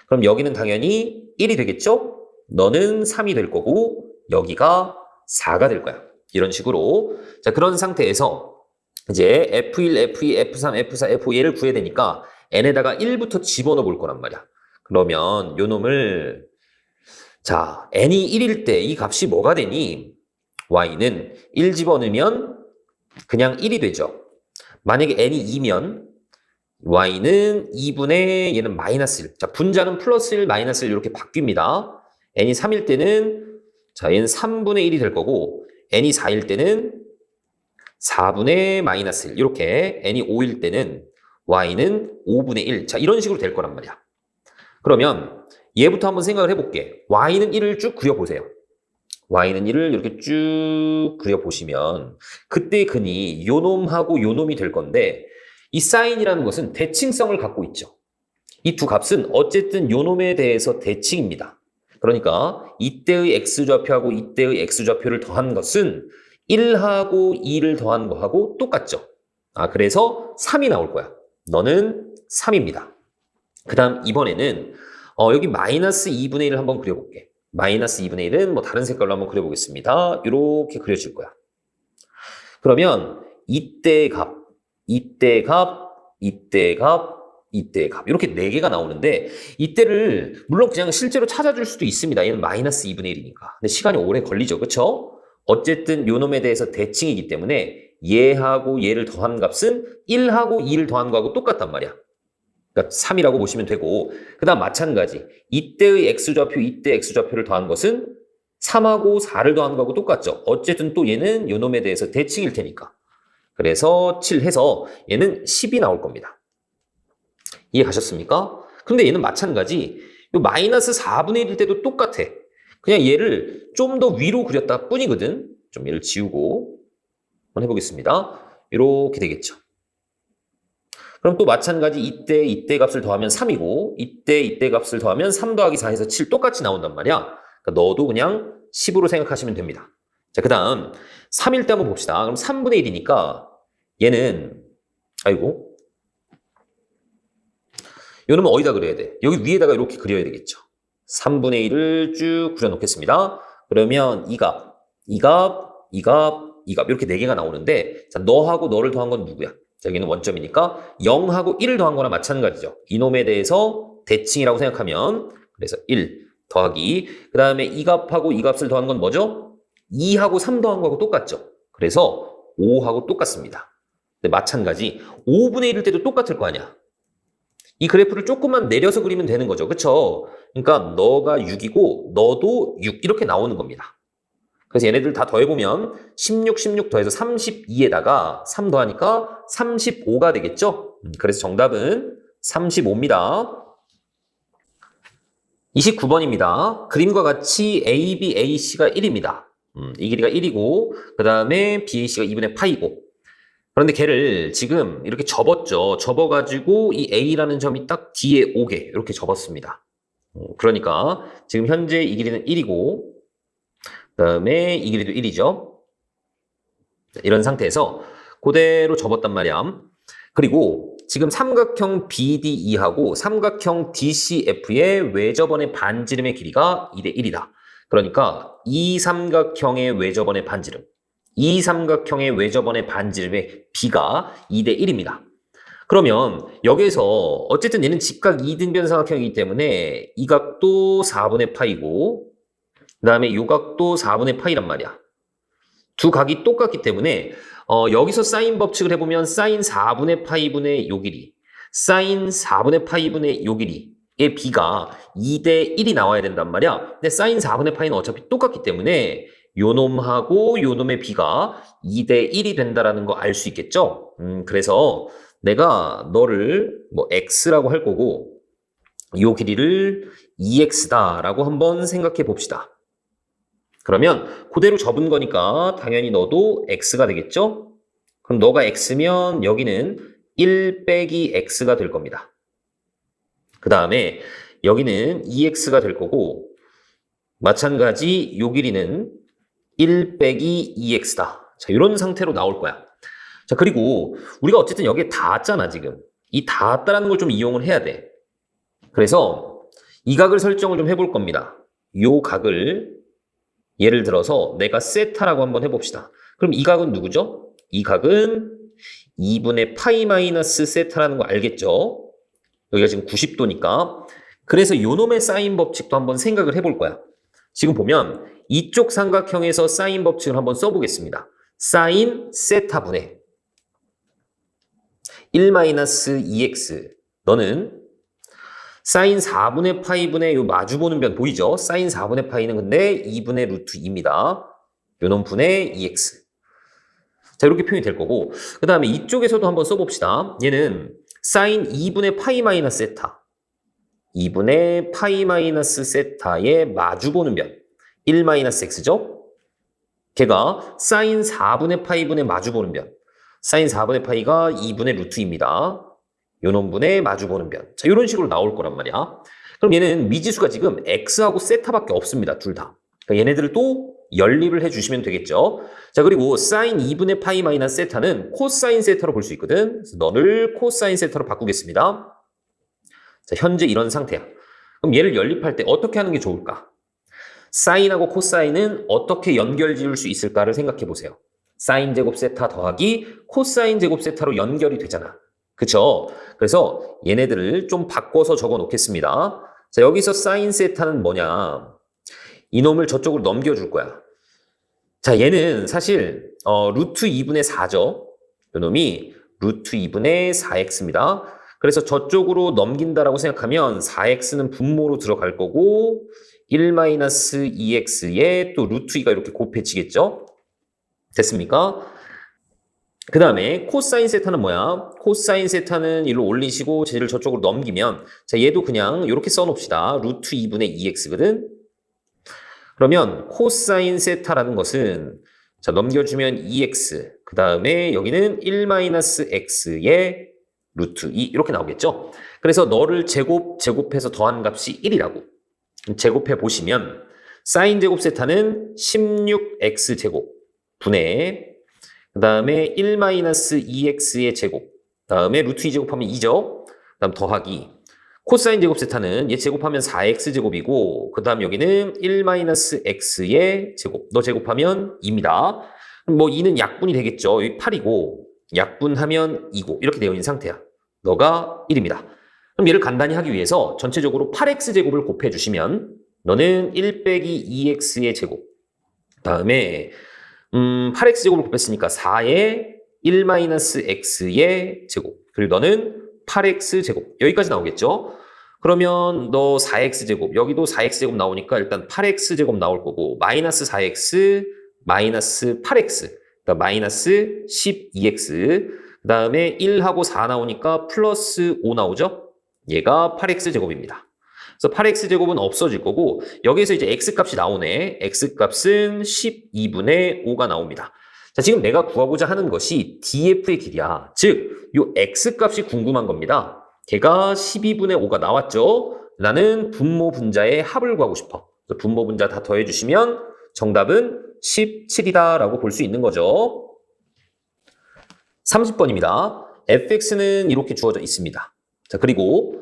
그럼 여기는 당연히 1이 되겠죠? 너는 3이 될 거고 여기가 4가 될 거야. 이런 식으로 자 그런 상태에서 이제 F1, F2, F3, F4, F5 얘를 구해야 되니까 n에다가 1부터 집어넣어 볼 거란 말이야. 그러면 요 놈을 자 n이 1일 때 이 값이 뭐가 되니? y는 1 집어넣으면 그냥 1이 되죠. 만약에 n이 2면 y는 2분의 얘는 마이너스 1. 자 분자는 플러스 1, 마이너스 1 이렇게 바뀝니다. n이 3일 때는 자 얘는 3분의 1이 될 거고 n이 4일 때는 4분의 마이너스 1 이렇게 n이 5일 때는 y는 5분의 1. 자 이런 식으로 될 거란 말이야. 그러면 얘부터 한번 생각을 해볼게. y는 1을 쭉 그려보세요. y는 1을 이렇게 쭉 그려보시면 그때 근이 요 놈하고 요 놈이 될 건데 이 사인이라는 것은 대칭성을 갖고 있죠. 이 두 값은 어쨌든 요 놈에 대해서 대칭입니다. 그러니까 이때의 x좌표하고 이때의 x좌표를 더한 것은 1하고 2를 더한 거하고 똑같죠. 그래서 3이 나올 거야. 너는 3입니다. 그 다음 이번에는 여기 마이너스 2분의 1을 한번 그려볼게. 마이너스 2분의 1은 뭐 다른 색깔로 한번 그려보겠습니다. 이렇게 그려질 거야. 그러면 이때의 값, 이때의 값, 이때의 값, 이때의 값 이렇게 4개가 나오는데 이때를 물론 그냥 실제로 찾아줄 수도 있습니다. 얘는 마이너스 2분의 1이니까. 근데 시간이 오래 걸리죠. 그쵸? 어쨌든 요 놈에 대해서 대칭이기 때문에 얘하고 얘를 더한 값은 1하고 2를 더한 거하고 똑같단 말이야. 그러니까 3이라고 보시면 되고 그 다음 마찬가지 이때의 x좌표, 이때 x좌표를 더한 것은 3하고 4를 더한 거하고 똑같죠. 어쨌든 또 얘는 요 놈에 대해서 대칭일 테니까. 그래서 7 해서 얘는 10이 나올 겁니다. 이해 가셨습니까? 그런데 얘는 마찬가지 요 마이너스 4분의 1일 때도 똑같아. 그냥 얘를 좀 더 위로 그렸다 뿐이거든. 좀 얘를 지우고 한번 해보겠습니다. 이렇게 되겠죠. 그럼 또 마찬가지 이때 값을 더하면 3이고 이때 값을 더하면 3 더하기 4 해서 7 똑같이 나온단 말이야. 그러니까 너도 그냥 10으로 생각하시면 됩니다. 자, 그 다음 3일 때 한번 봅시다. 그럼 3분의 1이니까 얘는 아이고 요놈은 어디다 그려야 돼? 여기 위에다가 이렇게 그려야 되겠죠. 3분의 1을 쭉 그려놓겠습니다. 그러면 이 값, 이 값, 이 값, 이 값 이렇게 4개가 나오는데 자, 너하고 너를 더한 건 누구야? 자, 여기는 원점이니까 0하고 1을 더한 거나 마찬가지죠. 이놈에 대해서 대칭이라고 생각하면 그래서 1 더하기 그 다음에 이 값하고 이 값을 더한 건 뭐죠? 2하고 3 더한 거하고 똑같죠. 그래서 5하고 똑같습니다. 근데 마찬가지 5분의 1일 때도 똑같을 거 아니야. 이 그래프를 조금만 내려서 그리면 되는 거죠. 그쵸? 그러니까 너가 6이고 너도 6 이렇게 나오는 겁니다. 그래서 얘네들 다 더해보면 16 더해서 32에다가 3 더하니까 35가 되겠죠? 그래서 정답은 35입니다. 29번입니다. 그림과 같이 AB, AC가 1입니다. 이 길이가 1이고 그 다음에 BAC가 2분의 파이고 그런데 걔를 지금 이렇게 접었죠. 접어가지고 이 A라는 점이 딱 뒤에 오게 이렇게 접었습니다. 그러니까 지금 현재 이 길이는 1이고 그 다음에 이 길이도 1이죠. 이런 상태에서 그대로 접었단 말이야. 그리고 지금 삼각형 BDE하고 삼각형 DCF의 외접원의 반지름의 길이가 2대 1이다. 그러니까 이 삼각형의 외접원의 반지름, 이 삼각형의 외접원의 반지름의 B가 2대 1입니다. 그러면 여기에서 어쨌든 얘는 직각 2등변 삼각형이기 때문에 이 각도 4분의 파이고 그 다음에 이 각도 4분의 파이란 말이야. 두 각이 똑같기 때문에 여기서 사인 법칙을 해보면 사인 4분의 파이분의 요 길이 사인 4분의 파이분의 요 길이의 B가 2대 1이 나와야 된단 말이야. 근데 사인 4분의 파이는 어차피 똑같기 때문에 요 놈하고 요 놈의 B가 2대 1이 된다라는 거 알 수 있겠죠? 그래서 내가 너를 뭐 X라고 할 거고 요 길이를 2X다라고 한번 생각해 봅시다. 그러면 그대로 접은 거니까 당연히 너도 X가 되겠죠? 그럼 너가 X면 여기는 1 빼기 X가 될 겁니다. 그 다음에 여기는 2X가 될 거고 마찬가지 요 길이는 1 빼기 2X다. 자, 이런 상태로 나올 거야. 자, 그리고 우리가 어쨌든 여기에 닿았잖아, 지금. 이 닿았다라는 걸 좀 이용을 해야 돼. 그래서 이 각을 설정을 좀 해볼 겁니다. 요 각을 예를 들어서 내가 세타라고 한번 해봅시다. 그럼 이 각은 누구죠? 이 각은 2분의 파이 마이너스 세타라는 거 알겠죠? 여기가 지금 90도니까. 그래서 요 놈의 사인 법칙도 한번 생각을 해볼 거야. 지금 보면 이쪽 삼각형에서 사인 법칙을 한번 써보겠습니다. 사인 세타분의 1-2x 너는 사인 4분의 파이분의 요 마주보는 변 보이죠? 사인 4분의 파이는 근데 2분의 루트 2입니다. 요놈 분의 2x. 자, 이렇게 표현이 될 거고 그 다음에 이쪽에서도 한번 써봅시다. 얘는 사인 2분의 파이 마이너스 세타 2분의 파이 마이너스 세타의 마주보는 변 1-x죠? 걔가 사인 4분의 파이분의 마주보는 변 사인 4분의 파이가 2분의 루트 2입니다. 요놈분의 마주보는 변. 자, 이런 식으로 나올 거란 말이야. 그럼 얘는 미지수가 지금 x하고 세타밖에 없습니다. 둘 다. 그러니까 얘네들을 또 연립을 해주시면 되겠죠. 자, 그리고 사인 2분의 파이 마이너스 세타는 코사인 세타로 볼 수 있거든. 그래서 너를 코사인 세타로 바꾸겠습니다. 자, 현재 이런 상태야. 그럼 얘를 연립할 때 어떻게 하는 게 좋을까? 사인하고 코사인은 어떻게 연결 지을 수 있을까를 생각해 보세요. 사인 제곱 세타 더하기 코사인 제곱 세타로 연결이 되잖아. 그쵸? 그래서 얘네들을 좀 바꿔서 적어 놓겠습니다. 자, 여기서 사인 세타는 뭐냐? 이놈을 저쪽으로 넘겨줄 거야. 자, 얘는 사실 루트 2분의 4죠. 이놈이 루트 2분의 4x입니다. 그래서 저쪽으로 넘긴다라고 생각하면 4x는 분모로 들어갈 거고 1-2x에 또 루트 2가 이렇게 곱해지겠죠? 됐습니까? 그 다음에 코사인 세타는 뭐야? 코사인 세타는 일로 올리시고 쟤를 저쪽으로 넘기면 자 얘도 그냥 이렇게 써놓읍시다. 루트 2분의 2x거든? 그러면 코사인 세타라는 것은 자 넘겨주면 2x 그 다음에 여기는 1-x의 루트 2 이렇게 나오겠죠? 그래서 너를 제곱해서 더한 값이 1이라고 제곱해 보시면 사인 제곱 세타는 16x 제곱 분의 그 다음에 1-2x의 제곱 그 다음에 루트 2 제곱하면 2죠? 그 다음 더하기 코사인 제곱 세타는 얘 제곱하면 4x 제곱이고 그 다음 여기는 1-x의 제곱 너 제곱하면 2입니다. 뭐 2는 약분이 되겠죠. 여기 8이고 약분하면 2고 이렇게 되어 있는 상태야. 너가 1입니다. 그럼 얘를 간단히 하기 위해서 전체적으로 8x 제곱을 곱해주시면 너는 1-2x의 제곱 그 다음에 8x 제곱을 곱했으니까 4의 1-x의 제곱 그리고 너는 8x 제곱 여기까지 나오겠죠? 그러면 너 4x 제곱 여기도 4x 제곱 나오니까 일단 8x 제곱 나올 거고 마이너스 4x 마이너스 8x 그러니까 마이너스 12x 그 다음에 1하고 4 나오니까 플러스 5 나오죠? 얘가 8x 제곱입니다. 그래서 8x 제곱은 없어질 거고 여기에서 이제 x 값이 나오네. x 값은 12분의 5가 나옵니다. 자, 지금 내가 구하고자 하는 것이 df의 길이야. 즉, 요 x 값이 궁금한 겁니다. 걔가 12분의 5가 나왔죠? 나는 분모 분자의 합을 구하고 싶어. 분모 분자 다 더해주시면 정답은 17이다 라고 볼 수 있는 거죠. 30번입니다. fx는 이렇게 주어져 있습니다. 자, 그리고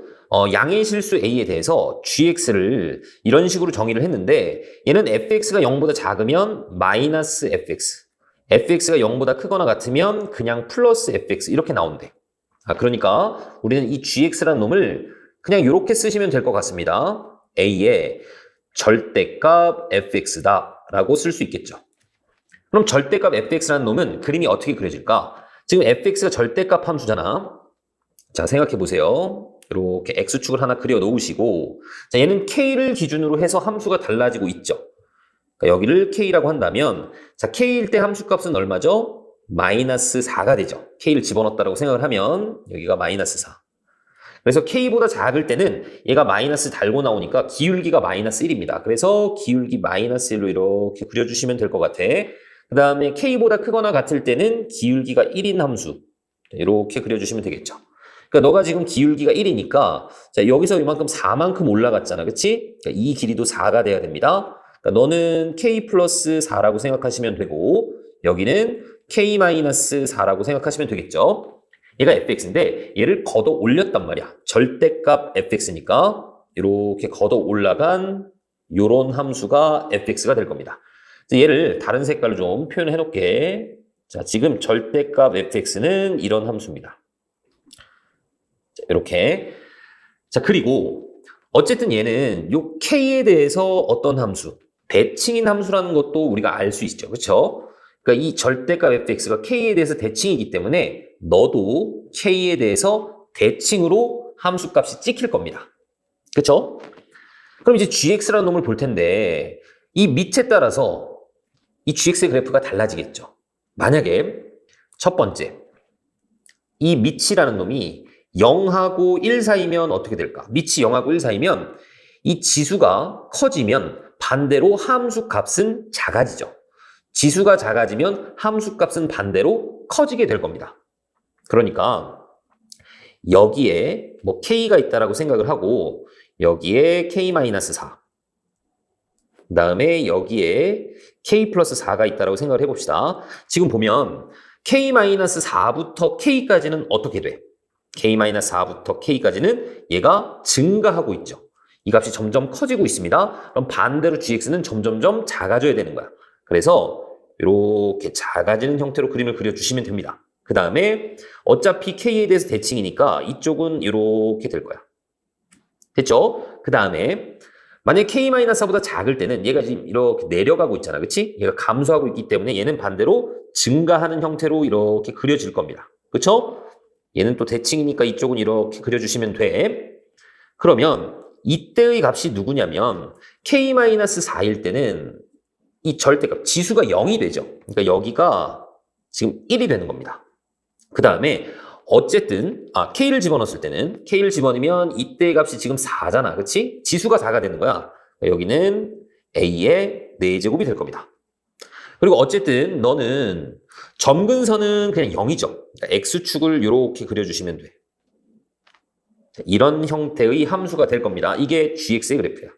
양의 실수 a에 대해서 gx를 이런 식으로 정의를 했는데 얘는 fx가 0보다 작으면 마이너스 fx fx가 0보다 크거나 같으면 그냥 플러스 fx 이렇게 나온대. 그러니까 우리는 이 gx라는 놈을 그냥 이렇게 쓰시면 될 것 같습니다. a의 절대값 fx다 라고 쓸 수 있겠죠. 그럼 절대값 fx라는 놈은 그림이 어떻게 그려질까? 지금 fx가 절대값 함수잖아. 자, 생각해 보세요. 이렇게 x축을 하나 그려 놓으시고 자, 얘는 k를 기준으로 해서 함수가 달라지고 있죠. 그러니까 여기를 k라고 한다면 자, k일 때 함수값은 얼마죠? 마이너스 4가 되죠. k를 집어넣었다고 생각을 하면 여기가 마이너스 4. 그래서 k보다 작을 때는 얘가 마이너스 달고 나오니까 기울기가 마이너스 1입니다. 그래서 기울기 마이너스 1로 이렇게 그려주시면 될 것 같아. 그 다음에 k보다 크거나 같을 때는 기울기가 1인 함수 이렇게 그려주시면 되겠죠. 그러니까 너가 지금 기울기가 1이니까 자, 여기서 이만큼 4만큼 올라갔잖아. 그치? 그러니까 이 길이도 4가 돼야 됩니다. 그러니까 너는 k 플러스 4라고 생각하시면 되고 여기는 k 마이너스 4라고 생각하시면 되겠죠. 얘가 fx인데 얘를 걷어 올렸단 말이야. 절대값 fx니까 이렇게 걷어 올라간 요런 함수가 fx가 될 겁니다. 얘를 다른 색깔로 좀 표현해 놓을게. 자, 지금 절대값 fx는 이런 함수입니다. 자, 이렇게. 자, 그리고 어쨌든 얘는 요 k에 대해서 어떤 함수, 대칭인 함수라는 것도 우리가 알 수 있죠. 그렇죠? 그러니까 이 절대값 fx가 k에 대해서 대칭이기 때문에 너도 k에 대해서 대칭으로 함수값이 찍힐 겁니다. 그렇죠? 그럼 이제 gx라는 놈을 볼 텐데 이 밑에 따라서 이 gx의 그래프가 달라지겠죠. 만약에 첫 번째 이 밑이라는 놈이 0하고 1 사이면 어떻게 될까? 밑이 0하고 1 사이면 이 지수가 커지면 반대로 함수 값은 작아지죠. 지수가 작아지면 함수 값은 반대로 커지게 될 겁니다. 그러니까 여기에 뭐 k가 있다라고 생각을 하고 여기에 k-4 그 다음에 여기에 k 플러스 4가 있다라고 생각을 해봅시다. 지금 보면 k-4부터 k까지는 어떻게 돼? k-4부터 k까지는 얘가 증가하고 있죠. 이 값이 점점 커지고 있습니다. 그럼 반대로 gx는 점점점 작아져야 되는 거야. 그래서 이렇게 작아지는 형태로 그림을 그려주시면 됩니다. 그 다음에 어차피 k에 대해서 대칭이니까 이쪽은 이렇게 될 거야. 됐죠? 그 다음에 만약에 k-4보다 작을 때는 얘가 지금 이렇게 내려가고 있잖아. 그치? 얘가 감소하고 있기 때문에 얘는 반대로 증가하는 형태로 이렇게 그려질 겁니다. 그쵸? 얘는 또 대칭이니까 이쪽은 이렇게 그려주시면 돼. 그러면 이때의 값이 누구냐면 k-4일 때는 이 절대값, 지수가 0이 되죠. 그러니까 여기가 지금 1이 되는 겁니다. 그 다음에 어쨌든 k를 집어넣었을 때는 k를 집어넣으면 이때의 값이 지금 4잖아. 그치? 지수가 4가 되는 거야. 여기는 a의 4제곱이 될 겁니다. 그리고 어쨌든 너는 점근선은 그냥 0이죠. 그러니까 x축을 이렇게 그려주시면 돼. 이런 형태의 함수가 될 겁니다. 이게 gx의 그래프야.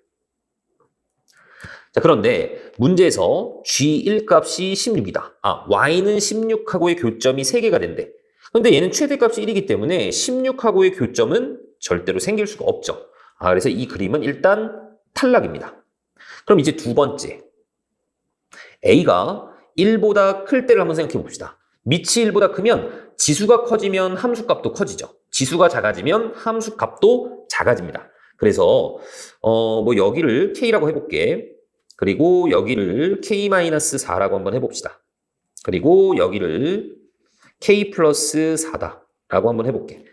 자, 그런데 문제에서 g1 값이 16이다. y는 16하고의 교점이 3개가 된대. 근데 얘는 최대값이 1이기 때문에 16하고의 교점은 절대로 생길 수가 없죠. 그래서 이 그림은 일단 탈락입니다. 그럼 이제 두 번째. a가 1보다 클 때를 한번 생각해 봅시다. 밑이 1보다 크면 지수가 커지면 함수값도 커지죠. 지수가 작아지면 함수값도 작아집니다. 그래서 뭐 여기를 k라고 해볼게. 그리고 여기를 k-4라고 한번 해봅시다. 그리고 여기를 k 플러스 4다라고 한번 해볼게.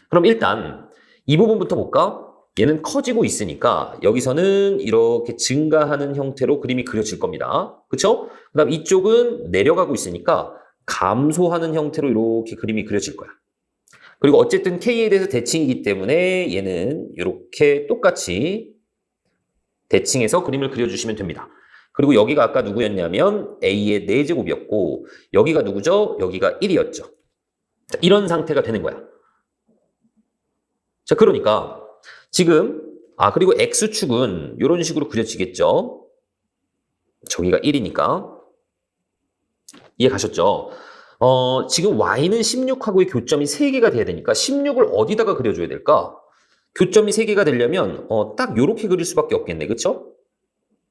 그럼 일단 이 부분부터 볼까? 얘는 커지고 있으니까 여기서는 이렇게 증가하는 형태로 그림이 그려질 겁니다. 그쵸? 그 다음 이쪽은 내려가고 있으니까 감소하는 형태로 이렇게 그림이 그려질 거야. 그리고 어쨌든 k에 대해서 대칭이기 때문에 얘는 이렇게 똑같이 대칭해서 그림을 그려주시면 됩니다. 그리고 여기가 아까 누구였냐면 a의 4제곱이었고 여기가 누구죠? 여기가 1이었죠. 자, 이런 상태가 되는 거야. 자, 그러니까 지금 그리고 x축은 이런 식으로 그려지겠죠. 저기가 1이니까 이해 가셨죠? 지금 y는 16하고의 교점이 3개가 돼야 되니까 16을 어디다가 그려줘야 될까? 교점이 3개가 되려면 딱 이렇게 그릴 수밖에 없겠네. 그쵸?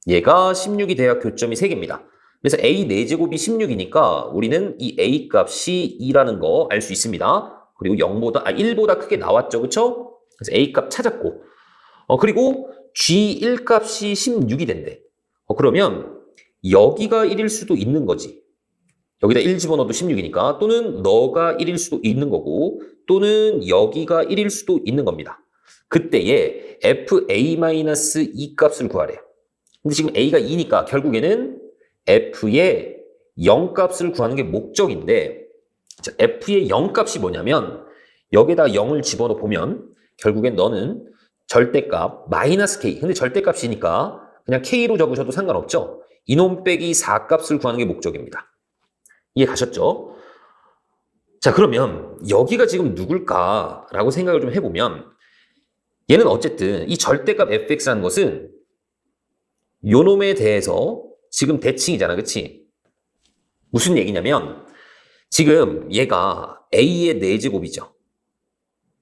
얘가 16이 돼야 교점이 3개입니다. 그래서 a 4제곱이 16이니까 우리는 이 a 값이 2라는 거 알 수 있습니다. 그리고 1보다 크게 나왔죠. 그쵸? 그래서 a 값 찾았고 그리고 g1 값이 16이 된대. 그러면 여기가 1일 수도 있는 거지. 여기다 1 집어넣어도 16이니까 또는 너가 1일 수도 있는 거고 또는 여기가 1일 수도 있는 겁니다. 그때에 fa-2 값을 구하래. 근데 지금 a가 2니까 결국에는 f의 0 값을 구하는 게 목적인데 자, f의 0 값이 뭐냐면 여기다 0을 집어넣어 보면 결국엔 너는 절대값 마이너스 k 근데 절대값이니까 그냥 k로 적으셔도 상관없죠. 이놈 빼기 4 값을 구하는 게 목적입니다. 이해 가셨죠? 자, 그러면 여기가 지금 누굴까라고 생각을 좀 해보면 얘는 어쨌든 이 절대값 fx라는 것은 요놈에 대해서 지금 대칭이잖아. 그치? 무슨 얘기냐면 지금 얘가 a의 4제곱이죠.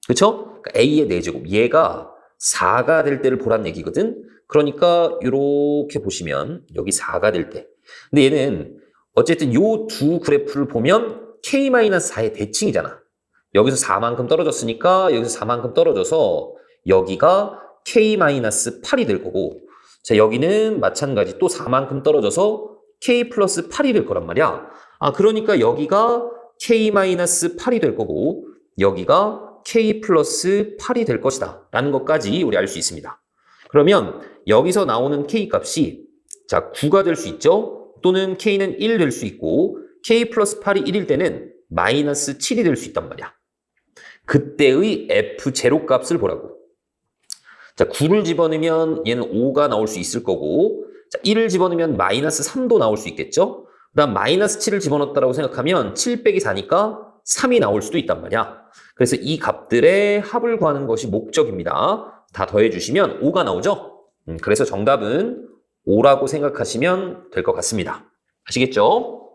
그쵸? 그러니까 a의 4제곱. 얘가 4가 될 때를 보란 얘기거든. 그러니까 이렇게 보시면 여기 4가 될 때. 근데 얘는 어쨌든 요 두 그래프를 보면 k-4의 대칭이잖아. 여기서 4만큼 떨어졌으니까 여기서 4만큼 떨어져서 여기가 k-8이 될 거고 자 여기는 마찬가지 또 4만큼 떨어져서 k 플러스 8이 될 거란 말이야. 그러니까 여기가 k-8이 될 거고 여기가 k 플러스 8이 될 것이다 라는 것까지 우리 알 수 있습니다. 그러면 여기서 나오는 k 값이 자 9가 될 수 있죠. 또는 k는 1 될 수 있고 k 플러스 8이 1일 때는 마이너스 7이 될 수 있단 말이야. 그때의 f0 값을 보라고. 자 9를 집어넣으면 얘는 5가 나올 수 있을 거고 자 1을 집어넣으면 마이너스 3도 나올 수 있겠죠. 그 다음 마이너스 7을 집어넣었다고 생각하면 7 빼기 4니까 3이 나올 수도 있단 말이야. 그래서 이 값들의 합을 구하는 것이 목적입니다. 다 더해주시면 5가 나오죠. 그래서 정답은 5라고 생각하시면 될 것 같습니다. 아시겠죠?